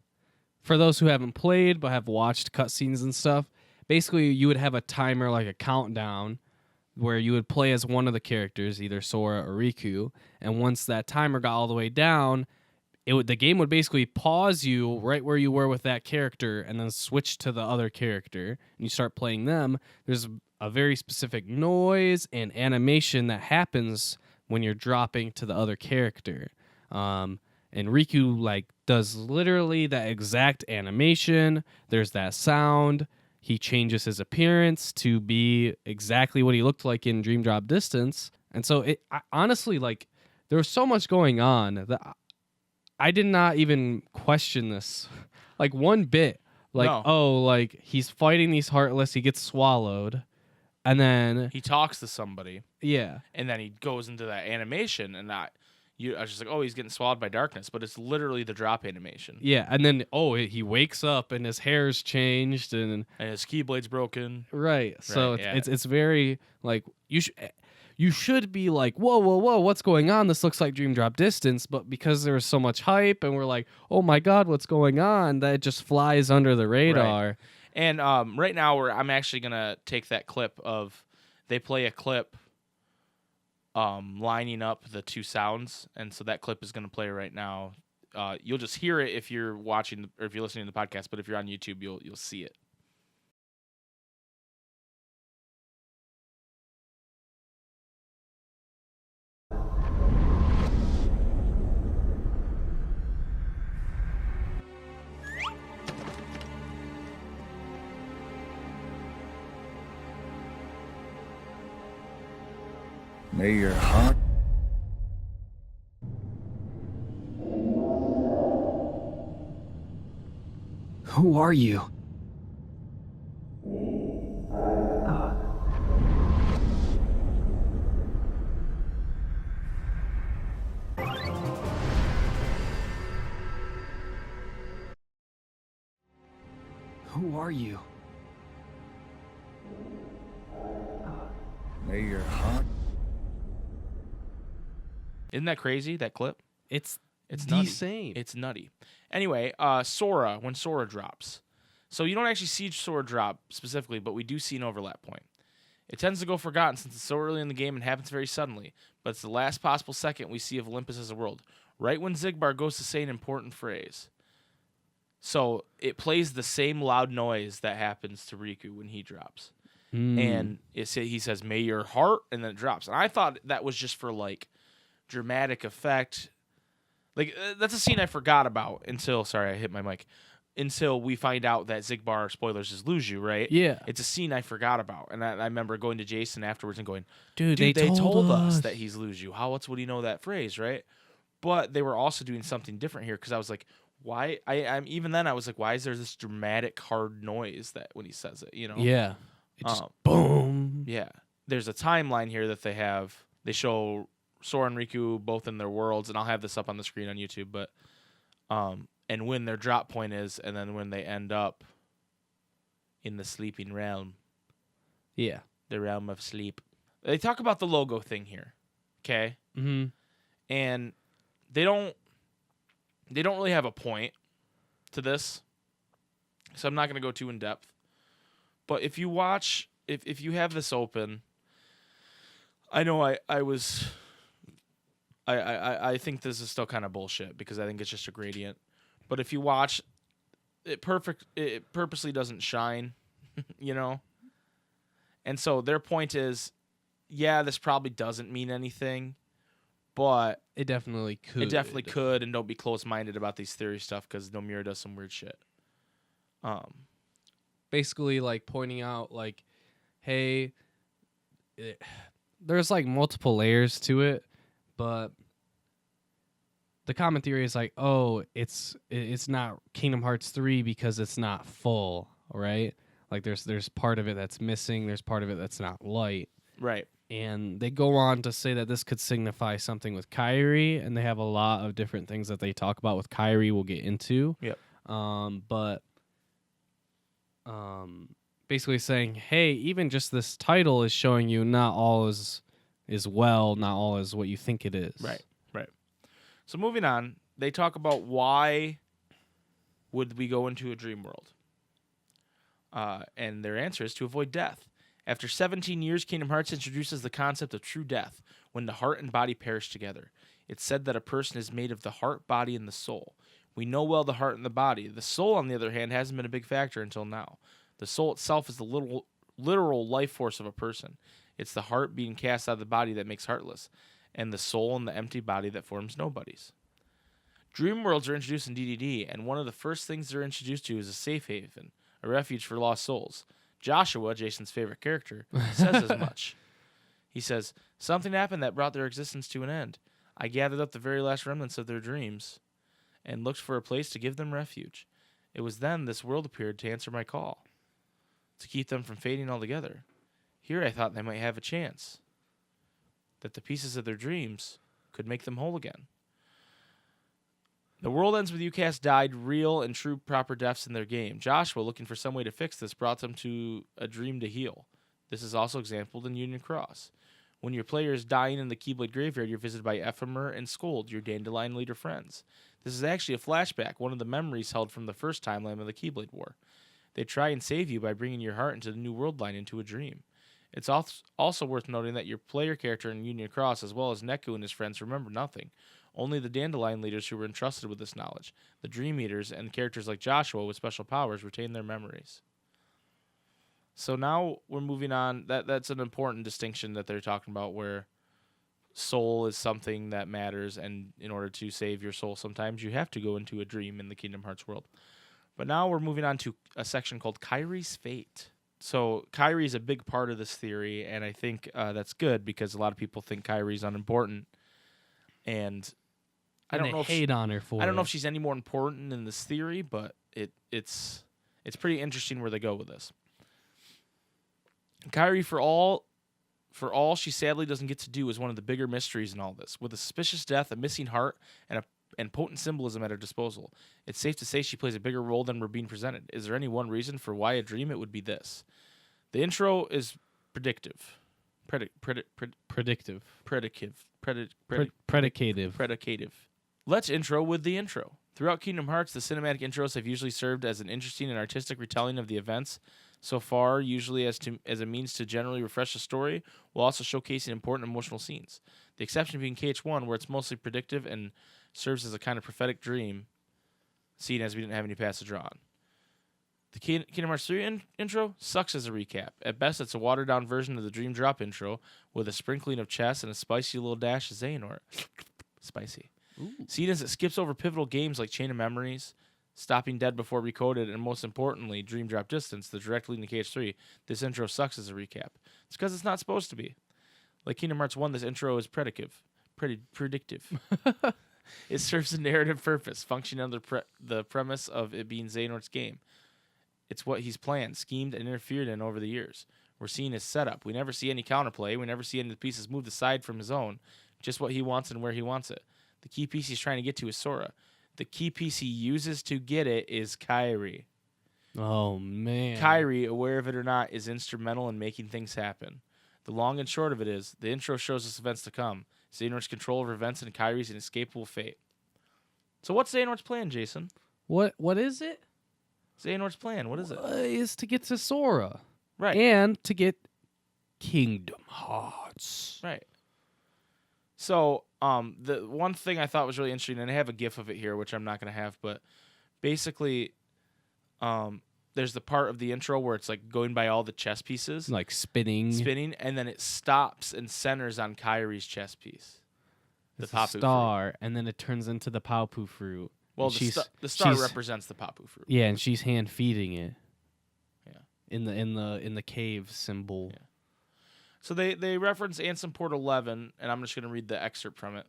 for those who haven't played but have watched cutscenes and stuff, basically you would have a timer, like a countdown, where you would play as one of the characters, either Sora or Riku, and once that timer got all the way down, the game would basically pause you right where you were with that character and then switch to the other character, and you start playing them. There's a very specific noise and animation that happens when you're dropping to the other character. And Riku like does literally that exact animation. There's that sound. He changes his appearance to be exactly what he looked like in Dream Drop Distance. And so honestly, like, there was so much going on that I did not even question this, like, one bit. Like,
No.
oh, like, he's fighting these Heartless, he gets swallowed, and then...
He talks to somebody,
Yeah.
and then he goes into that animation, and I was just like, oh, he's getting swallowed by darkness, but it's literally the drop animation.
Yeah, and then, he wakes up, and his hair's changed, and
his keyblade's broken.
Right. So
Right, yeah.
it's very, like, you should be like, whoa, what's going on? This looks like Dream Drop Distance, but because there was so much hype and we're like, oh my God, what's going on? That it just flies under the radar.
Right. And right now I'm actually gonna take that clip of they play a clip lining up the two sounds, and so that clip is gonna play right now. You'll just hear it if you're watching or if you're listening to the podcast, but if you're on YouTube, you'll see it.
May your heart
Who are you? Who are you?
may your heart
Isn't that crazy? That clip?
It's
It's
the
nutty.
same.
It's nutty. Anyway, Sora, when Sora drops. So you don't actually see Sora drop specifically, but we do see an overlap point. It tends to go forgotten since it's so early in the game and happens very suddenly, but it's the last possible second we see of Olympus as a world, right when Zigbar goes to say an important phrase. So it plays the same loud noise that happens to Riku when he drops. And he says, may your heart, and then it drops. And I thought that was just for, like, dramatic effect. Like, that's a scene I forgot about until, sorry, I hit my mic, until we find out that Zigbar, spoilers, is Luju, right?
Yeah.
It's a scene I forgot about. And I remember going to Jason afterwards and going,
Dude,
they told us
us
that he's Luju. How else would he know that phrase, right? But they were also doing something different here because I was like, why? I'm even then I was like, why is there this dramatic hard noise that when he says it, you know?
Yeah. It just
Um,
boom.
Yeah. There's a timeline here that they have. They show Sora and Riku both in their worlds, and I'll have this up on the screen on YouTube, but and when their drop point is, and then when they end up, in the sleeping realm,
Yeah.
the realm of sleep. They talk about the logo thing here, okay?
Mm-hmm.
And they don't really have a point to this, so I'm not going to go too in depth. But if you watch, if you have this open, I know I think this is still kind of bullshit because I think it's just a gradient. But if you watch, it purposely doesn't shine, you know? And so their point is, yeah, this probably doesn't mean anything, but
It definitely could.
it definitely could, and don't be close-minded about these theory stuff because Nomura does some weird shit.
Basically, like, pointing out, like, hey, there's, like, multiple layers to it, but the common theory is, like, oh, it's not Kingdom Hearts 3 because it's not full, right? Like, there's part of it that's missing, there's part of it that's not light.
Right.
And they go on to say that this could signify something with Kyrie, and they have a lot of different things that they talk about with Kyrie we'll get into.
Yep.
But basically saying, hey, even just this title is showing you not all is well, not all is what you think it is.
Right. So moving on, they talk about why would we go into a dream world? And their answer is to avoid death. After 17 years, Kingdom Hearts introduces the concept of true death, when the heart and body perish together. It's said that a person is made of the heart, body, and the soul. We know well the heart and the body. The soul, on the other hand, hasn't been a big factor until now. The soul itself is the literal life force of a person. It's the heart being cast out of the body that makes heartless, and the soul in the empty body that forms nobodies. Dream worlds are introduced in DDD, and one of the first things they're introduced to is a safe haven, a refuge for lost souls. Joshua, Jason's favorite character, says as much. He says, "Something happened that brought their existence to an end. I gathered up the very last remnants of their dreams and looked for a place to give them refuge. It was then this world appeared to answer my call, to keep them from fading altogether. Here I thought they might have a chance, that the pieces of their dreams could make them whole again. The world ends with UCAS died real and true proper deaths in their game. Joshua, looking for some way to fix this, brought them to a dream to heal. This is also exampled in Union Cross. When your player is dying in the Keyblade graveyard, you're visited by Ephemer and Scold, your Dandelion leader friends. This is actually a flashback, one of the memories held from the first timeline of the Keyblade War. They try and save you by bringing your heart into the New World line into a dream. It's also worth noting that your player character in Union Cross, as well as Neku and his friends, remember nothing. Only the Dandelion leaders who were entrusted with this knowledge, the Dream Eaters, and characters like Joshua with special powers, retain their memories." So now we're moving on. That's an important distinction that they're talking about, where soul is something that matters, and in order to save your soul, sometimes you have to go into a dream in the Kingdom Hearts world. But now we're moving on to a section called Kyrie's Fate. So Kyrie is a big part of this theory, and I think that's good because a lot of people think Kyrie's unimportant, and I don't know if
hate on her for
I don't know
it.
if she's any more important in this theory, but it's pretty interesting where they go with this. Kyrie, for all she sadly doesn't get to do, is one of the bigger mysteries in all this. With a suspicious death, a missing heart, and potent symbolism at her disposal, it's safe to say she plays a bigger role than we're being presented. Is there any one reason for why a dream? It would be this. The intro is predictive.
Predicative.
Predicative. Let's intro with the intro. Throughout Kingdom Hearts, the cinematic intros have usually served as an interesting and artistic retelling of the events so far, usually as a means to generally refresh the story, while also showcasing important emotional scenes. The exception being KH1, where it's mostly predictive and serves as a kind of prophetic dream, scene as we didn't have any passage on. The Kingdom Hearts 3 intro sucks as a recap. At best, it's a watered-down version of the Dream Drop intro, with a sprinkling of chess and a spicy little dash of Xehanort. Spicy. Seen as it skips over pivotal games like Chain of Memories, Stopping Dead Before Recoded, and most importantly, Dream Drop Distance, the direct lead to KH3, this intro sucks as a recap. It's because it's not supposed to be. Like Kingdom Hearts 1, this intro is predictive. It serves a narrative purpose, functioning under the premise of it being Xehanort's game. It's what he's planned, schemed, and interfered in over the years. We're seeing his setup. We never see any counterplay. We never see any of the pieces moved aside from his own. Just what he wants and where he wants it. The key piece he's trying to get to is Sora. The key piece he uses to get it is Kyrie.
Oh man.
Kyrie, aware of it or not, is instrumental in making things happen. The long and short of it is, the intro shows us events to come. Xehanort's control over events and Kyrie's inescapable fate. So what's Xehanort's plan, Jason?
What is it?
Xehanort's plan, what is it?
Is to get to Sora.
Right.
And to get Kingdom Hearts.
Right. So, the one thing I thought was really interesting, and I have a GIF of it here, which I'm not going to have, but basically, there's the part of the intro where it's like going by all the chess pieces,
Like spinning,
and then it stops and centers on Kyrie's chess piece, the
it's a
Papu fruit.
star, and then it turns into the Papu fruit.
Well,
And
the star
she's-
represents the Papu fruit.
Yeah, and she's hand feeding it.
Yeah.
In the cave symbol.
Yeah. So they reference Ansem Report 11, and I'm just going to read the excerpt from it.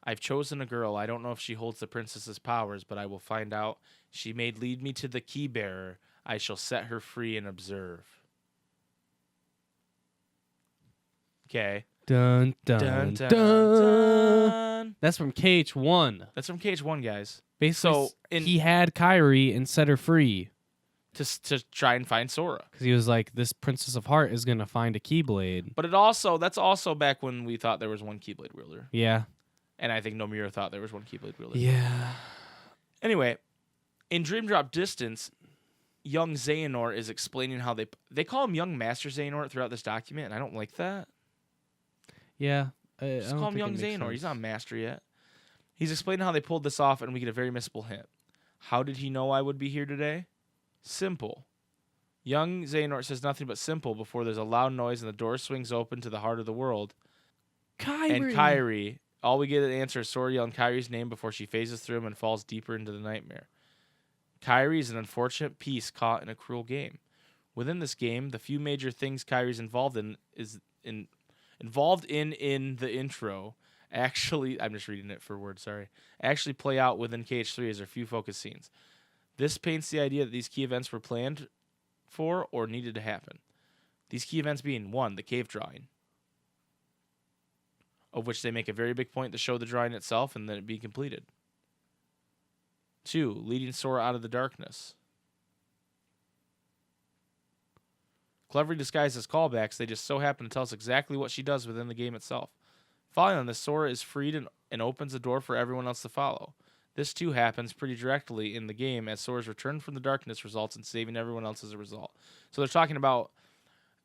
I've chosen a girl. I don't know if she holds the princess's powers, but I will find out. She may lead me to the key bearer. I shall set her free and observe. Okay.
Dun dun
Dun,
dun.
dun, dun.
That's from KH1.
That's from KH1, guys.
Basically,
So, in-
he had Kyrie and set her free
To try and find Sora.
because he was like, "This Princess of Heart is gonna find a Keyblade."
But that's also back when we thought there was one Keyblade wielder.
Yeah.
And I think Nomura thought there was one Keyblade wielder.
Yeah.
Anyway, in Dream Drop Distance, young Xehanort is explaining how they call him young Master Xehanort throughout this document, and I don't like that.
Yeah.
Just call him young Xehanort. He's not Master yet. He's explaining how they pulled this off, and we get a very missable hint. How did he know I would be here today? Simple. Young Xehanort says nothing but simple before there's a loud noise and the door swings open to the heart of the world. And Kyrie, all we get an answer is Sora yelling Kyrie's name before she phases through him and falls deeper into the nightmare. Kyrie is an unfortunate piece caught in a cruel game. Within this game, the few major things Kyrie's involved in the intro actually, I'm just reading it for words, sorry, actually play out within KH3 as their few focus scenes. This paints the idea that these key events were planned for or needed to happen. These key events being 1, the cave drawing, of which they make a very big point to show the drawing itself and then it be completed. 2, leading Sora out of the darkness. Cleverly disguised as callbacks, they just so happen to tell us exactly what she does within the game itself. Following on this, Sora is freed and opens the door for everyone else to follow. This too happens pretty directly in the game as Sora's return from the darkness results in saving everyone else as a result. So they're talking about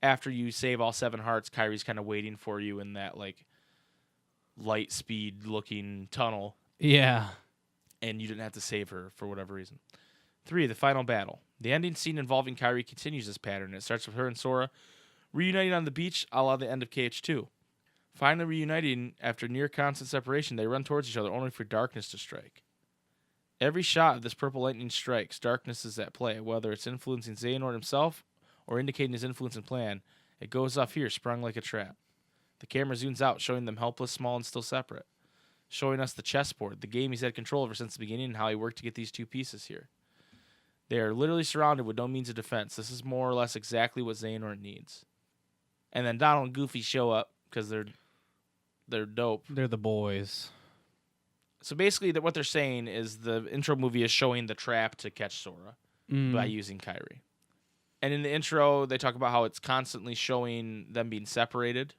after you save all 7 hearts, Kyrie's kind of waiting for you in that like light speed looking tunnel.
Yeah.
And you didn't have to save her for whatever reason. 3, the final battle. The ending scene involving Kyrie continues this pattern. It starts with her and Sora reuniting on the beach a la the end of KH2. Finally reuniting after near constant separation, they run towards each other only for darkness to strike. Every shot of this purple lightning strikes, darkness is at play, whether it's influencing Xehanort himself or indicating his influence and plan. It goes off here, sprung like a trap. The camera zooms out, showing them helpless, small, and still separate. Showing us the chessboard, the game he's had control over since the beginning, and how he worked to get these 2 pieces here. They are literally surrounded with no means of defense. This is more or less exactly what Xehanort needs. And then Donald and Goofy show up because they're dope.
They're the boys.
So basically, what they're saying is the intro movie is showing the trap to catch Sora by using Kyrie. And in the intro, they talk about how it's constantly showing them being separated,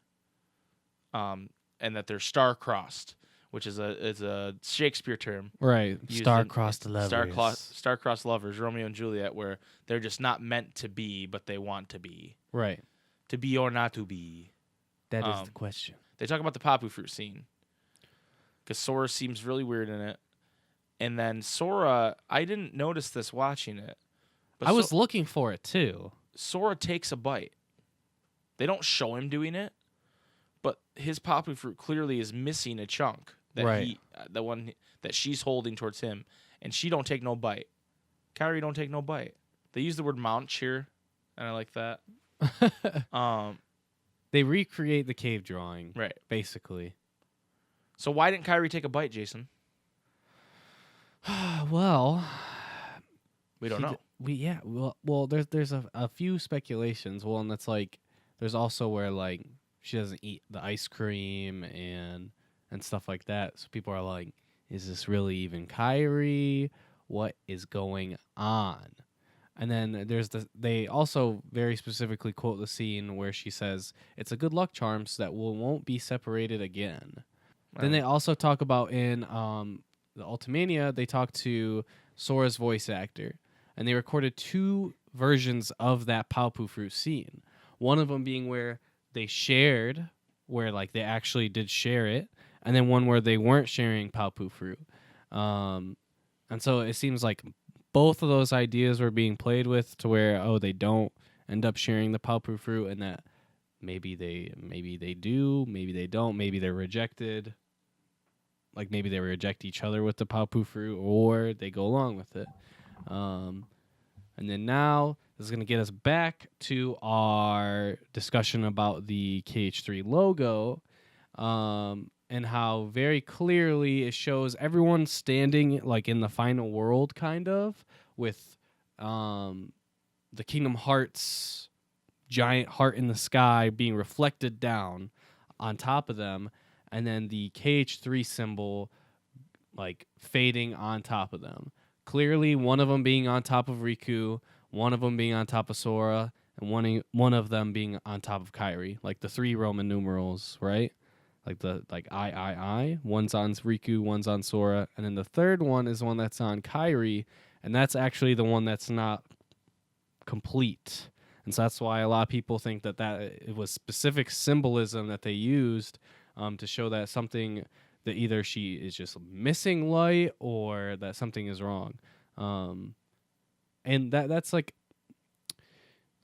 and that they're star-crossed, which is a Shakespeare term.
Right.
used
Star-crossed
in
lovers.
Star-crossed lovers, Romeo and Juliet, where they're just not meant to be, but they want to be.
Right.
To be or not to be.
That is the question.
They talk about the Papu fruit scene. Because Sora seems really weird in it. And then Sora, I didn't notice this watching it. But
I was looking for it too.
Sora takes a bite. They don't show him doing it, but his Papu fruit clearly is missing a chunk that
Right.
the one that she's holding towards him, and she don't take no bite. Kyrie don't take no bite. They use the word mounch here, and I like that.
They recreate the cave drawing,
Right.
basically.
So why didn't Kyrie take a bite, Jason?
Well,
We don't know.
Well, there's a few speculations. Well, and that's like there's also where like she doesn't eat the ice cream and stuff like that. So people are like, is this really even Kyrie? What is going on? And then they also very specifically quote the scene where she says, "It's a good luck charm so that we won't be separated again." Then they also talk about in the Ultimania, they talk to Sora's voice actor, and they recorded 2 versions of that Palpu fruit scene. One of them being where they shared, where like they actually did share it, and then one where they weren't sharing Palpu fruit. And so it seems like both of those ideas were being played with to where they don't end up sharing the Palpu fruit, and that maybe they do, maybe they don't, maybe they're rejected. Like maybe they reject each other with the Palpu fruit, or they go along with it. And then now this is going to get us back to our discussion about the KH3 logo, and how very clearly it shows everyone standing like in the final world, kind of, with the Kingdom Hearts giant heart in the sky being reflected down on top of them, and then the KH3 symbol like fading on top of them. Clearly, one of them being on top of Riku, one of them being on top of Sora, and one of them being on top of Kairi, like the 3 Roman numerals, right? Like I. One's on Riku, one's on Sora, and then the third one is the one that's on Kairi, and that's actually the one that's not complete. And so that's why a lot of people think that it was specific symbolism that they used to show that something, that either she is just missing light or that something is wrong. And that's like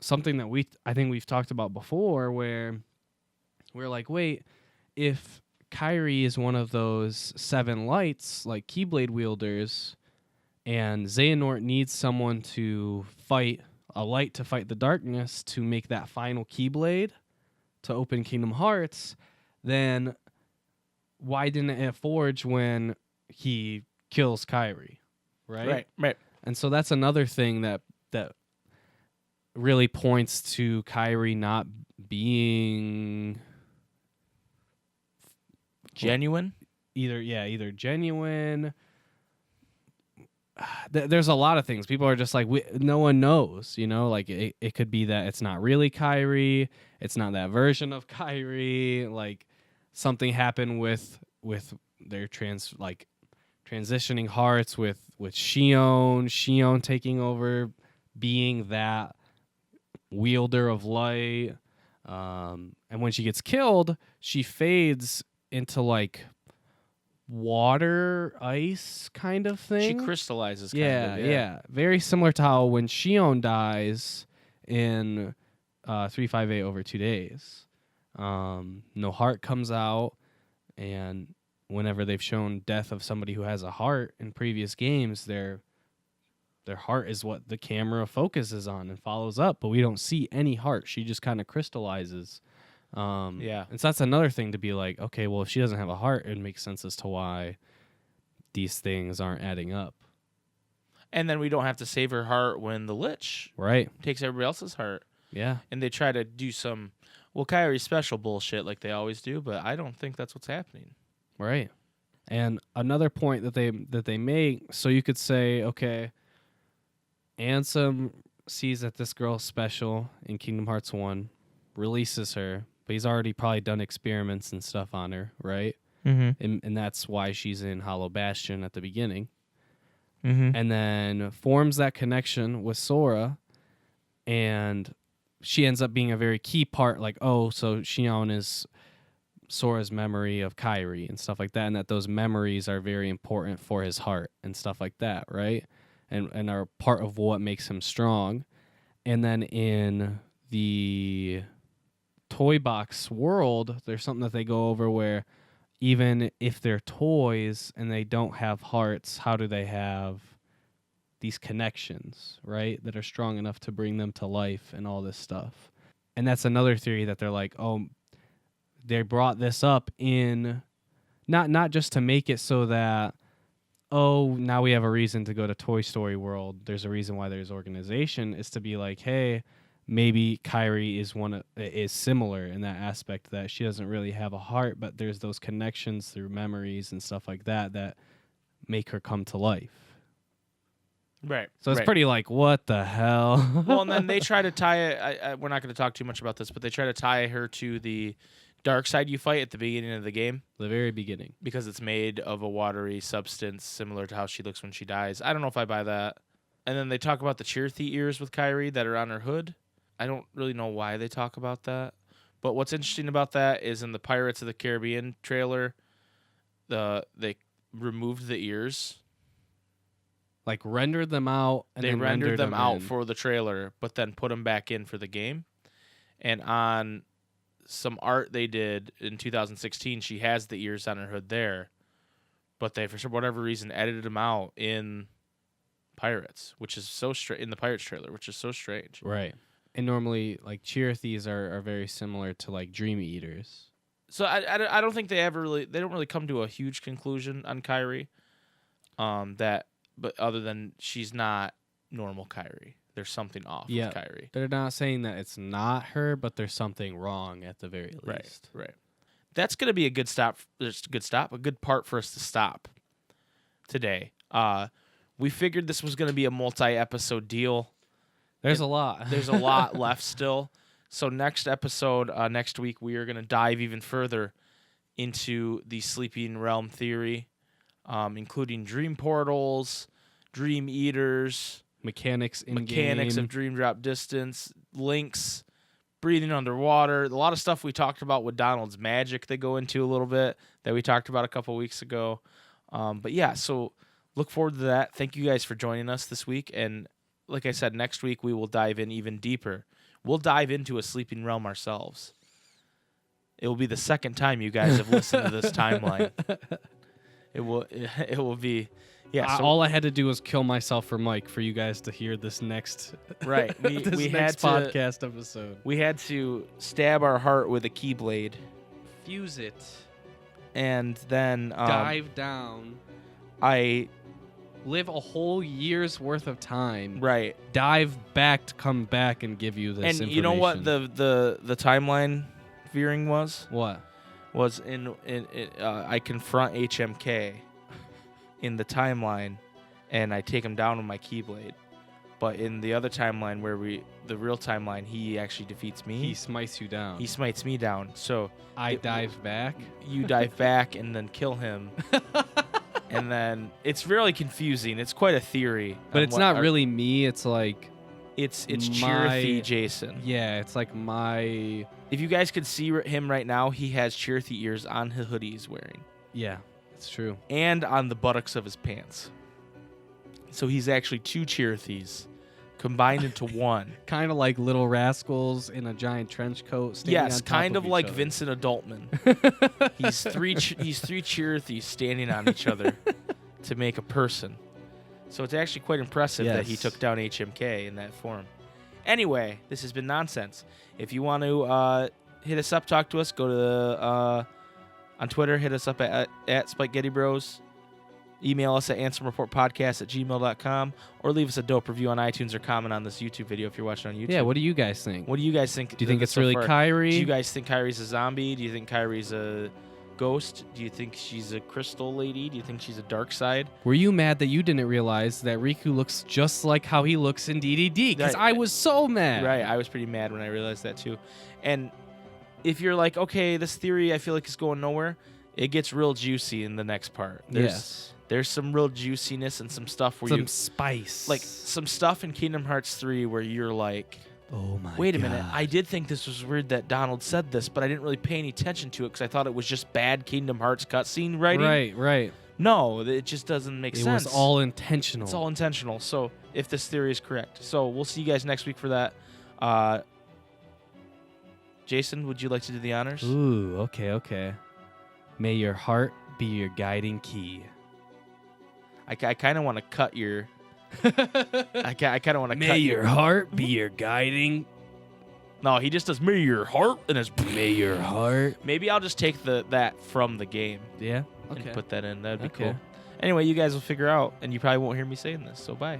something that I think we've talked about before, where we're like, wait, if Kairi is one of those 7 lights, like Keyblade wielders, and Xehanort needs someone to fight, a light to fight the darkness to make that final Keyblade to open Kingdom Hearts, then why didn't it forge when he kills Kairi, right?
Right.
And so that's another thing that really points to Kairi not being
genuine.
Either genuine. There's a lot of things. People are just like, no one knows, like it could be that it's not really Kairi, it's not that version of Kairi, like something happened with their transitioning hearts with Shion taking over, being that wielder of light, and when she gets killed, she fades into like water ice kind of thing.
She crystallizes.
Yeah. Very similar to how when Shion dies in 358 over 2 days, no heart comes out, and whenever they've shown death of somebody who has a heart in previous games, their heart is what the camera focuses on and follows up, but we don't see any heart. She just kind of crystallizes. And so that's another thing to be like, okay, well, if she doesn't have a heart, it makes sense as to why these things aren't adding up.
And then we don't have to save her heart when the Lich takes everybody else's heart.
Yeah.
And they try to do some, Kairi special bullshit like they always do, but I don't think that's what's happening.
Right. And another point that they make, so you could say, okay, Ansem sees that this girl's special in Kingdom Hearts 1, releases her, but he's already probably done experiments and stuff on her, right?
Mm-hmm.
And that's why she's in Hollow Bastion at the beginning.
Mm-hmm.
And then forms that connection with Sora, and she ends up being a very key part, like, so Shion is Sora's memory of Kairi and stuff like that, and that those memories are very important for his heart and stuff like that, right? And are part of what makes him strong. And then in the toy box world, there's something that they go over where even if they're toys and they don't have hearts, how do they have these connections, right, that are strong enough to bring them to life and all this stuff? And that's another theory that they're like, they brought this up in not just to make it so that, now we have a reason to go to Toy Story World, there's a reason why there's organization, is to be like, hey, maybe Kairi is similar in that aspect, that she doesn't really have a heart, but there's those connections through memories and stuff like that make her come to life.
Right.
So it's
right.
pretty like, what the hell?
Well, and then they try to tie it. We're not going to talk too much about this, but they try to tie her to the dark side you fight at the beginning of the game
The very beginning.
because it's made of a watery substance similar to how she looks when she dies. I don't know if I buy that. And then they talk about the Cheerthy ears with Kyrie that are on her hood. I don't really know why they talk about that. But what's interesting about that is in the Pirates of the Caribbean trailer, they removed the ears.
Like rendered them out and
They
then
rendered them out
in.
for the trailer, but then put them back in for the game. And on some art they did in 2016, she has the ears on her hood there, but they, for whatever reason, edited them out in Pirates, which is so in the Pirates trailer, which is so strange.
Right. And normally, like, Cheerthies are very similar to, like, Dream Eaters.
So I don't think they don't really come to a huge conclusion on Kyrie. But other than she's not normal Kyrie. There's something off with Kyrie.
They're not saying that it's not her, but there's something wrong at the very least.
Right. That's going to be a good a good part for us to stop today. We figured this was going to be a multi-episode deal.
There's a lot.
There's a lot left still. So next episode, next week, we are going to dive even further into the Sleeping Realm theory, including dream portals, dream eaters,
mechanics
of dream drop distance, links, breathing underwater. A lot of stuff we talked about with Donald's magic they go into a little bit that we talked about a couple weeks ago. But yeah, so look forward to that. Thank you guys for joining us this week. And like I said, next week we will dive in even deeper. We'll dive into a Sleeping Realm ourselves. It will be the second time you guys have listened to this timeline. It will be. Yeah, so
all I had to do was kill myself for Mike for you guys to hear this next
right. We
next
had
podcast episode.
We had to stab our heart with a keyblade,
Fuse it,
and then
dive down. Live a whole year's worth of time.
Right.
Dive back to come back and give you this
and
information.
You know what the timeline veering was?
What?
Was in I confront HMK in the timeline, and I take him down with my Keyblade. But in the other timeline, the real timeline, he actually defeats me.
He smites you down.
He smites me down. So
I dive back.
You dive back and then kill him. And then it's really confusing. It's quite a theory.
But it's not really me. It's like
it's Cheerthy Jason.
Yeah, it's like my.
If you guys could see him right now, he has Cheerthy ears on his hoodie he's wearing.
Yeah, it's true.
And on the buttocks of his pants. So he's actually two Cheerthys combined into one.
Kind of like Little Rascals in a giant trench coat.
Yes, kind of like Vincent Adultman. He's three Cheerthys standing on each other to make a person. So it's actually quite impressive that he took down HMK in that form. Anyway, this has been nonsense. If you want to hit us up, talk to us, go to on Twitter, hit us up at Spike Bros. Email us at ansomreportpodcast@gmail.com or leave us a dope review on iTunes or comment on this YouTube video if you're watching on YouTube.
Yeah, what do you guys think?
What do you guys think?
Do you think it's really Kyrie?
Do you guys think Kyrie's a zombie? Do you think Kyrie's a ghost? Do you think she's a crystal lady? Do you think she's a dark side?
Were you mad that you didn't realize that Riku looks just like how he looks in DDD? Because I was so mad.
Right, I was pretty mad when I realized that too. And if you're like, okay, this theory I feel like is going nowhere, it gets real juicy in the next part. There's some real juiciness and some stuff where
some spice.
Like some stuff in Kingdom Hearts 3 where you're like,
oh my
wait a minute, I did think this was weird that Donald said this, but I didn't really pay any attention to it because I thought it was just bad Kingdom Hearts cutscene writing.
Right.
No, it just doesn't make sense.
It was all intentional.
It's all intentional. So if this theory is correct. So we'll see you guys next week for that. Jason, would you like to do the honors?
Ooh, okay. May your heart be your guiding key.
I kind of want to cut your. I kind of want to cut
May your heart be your guiding.
No, he just does. May your heart and his.
May your heart.
Maybe I'll just take that from the game.
Yeah.
And put that in. That'd be cool. Anyway, you guys will figure out, and you probably won't hear me saying this. So bye.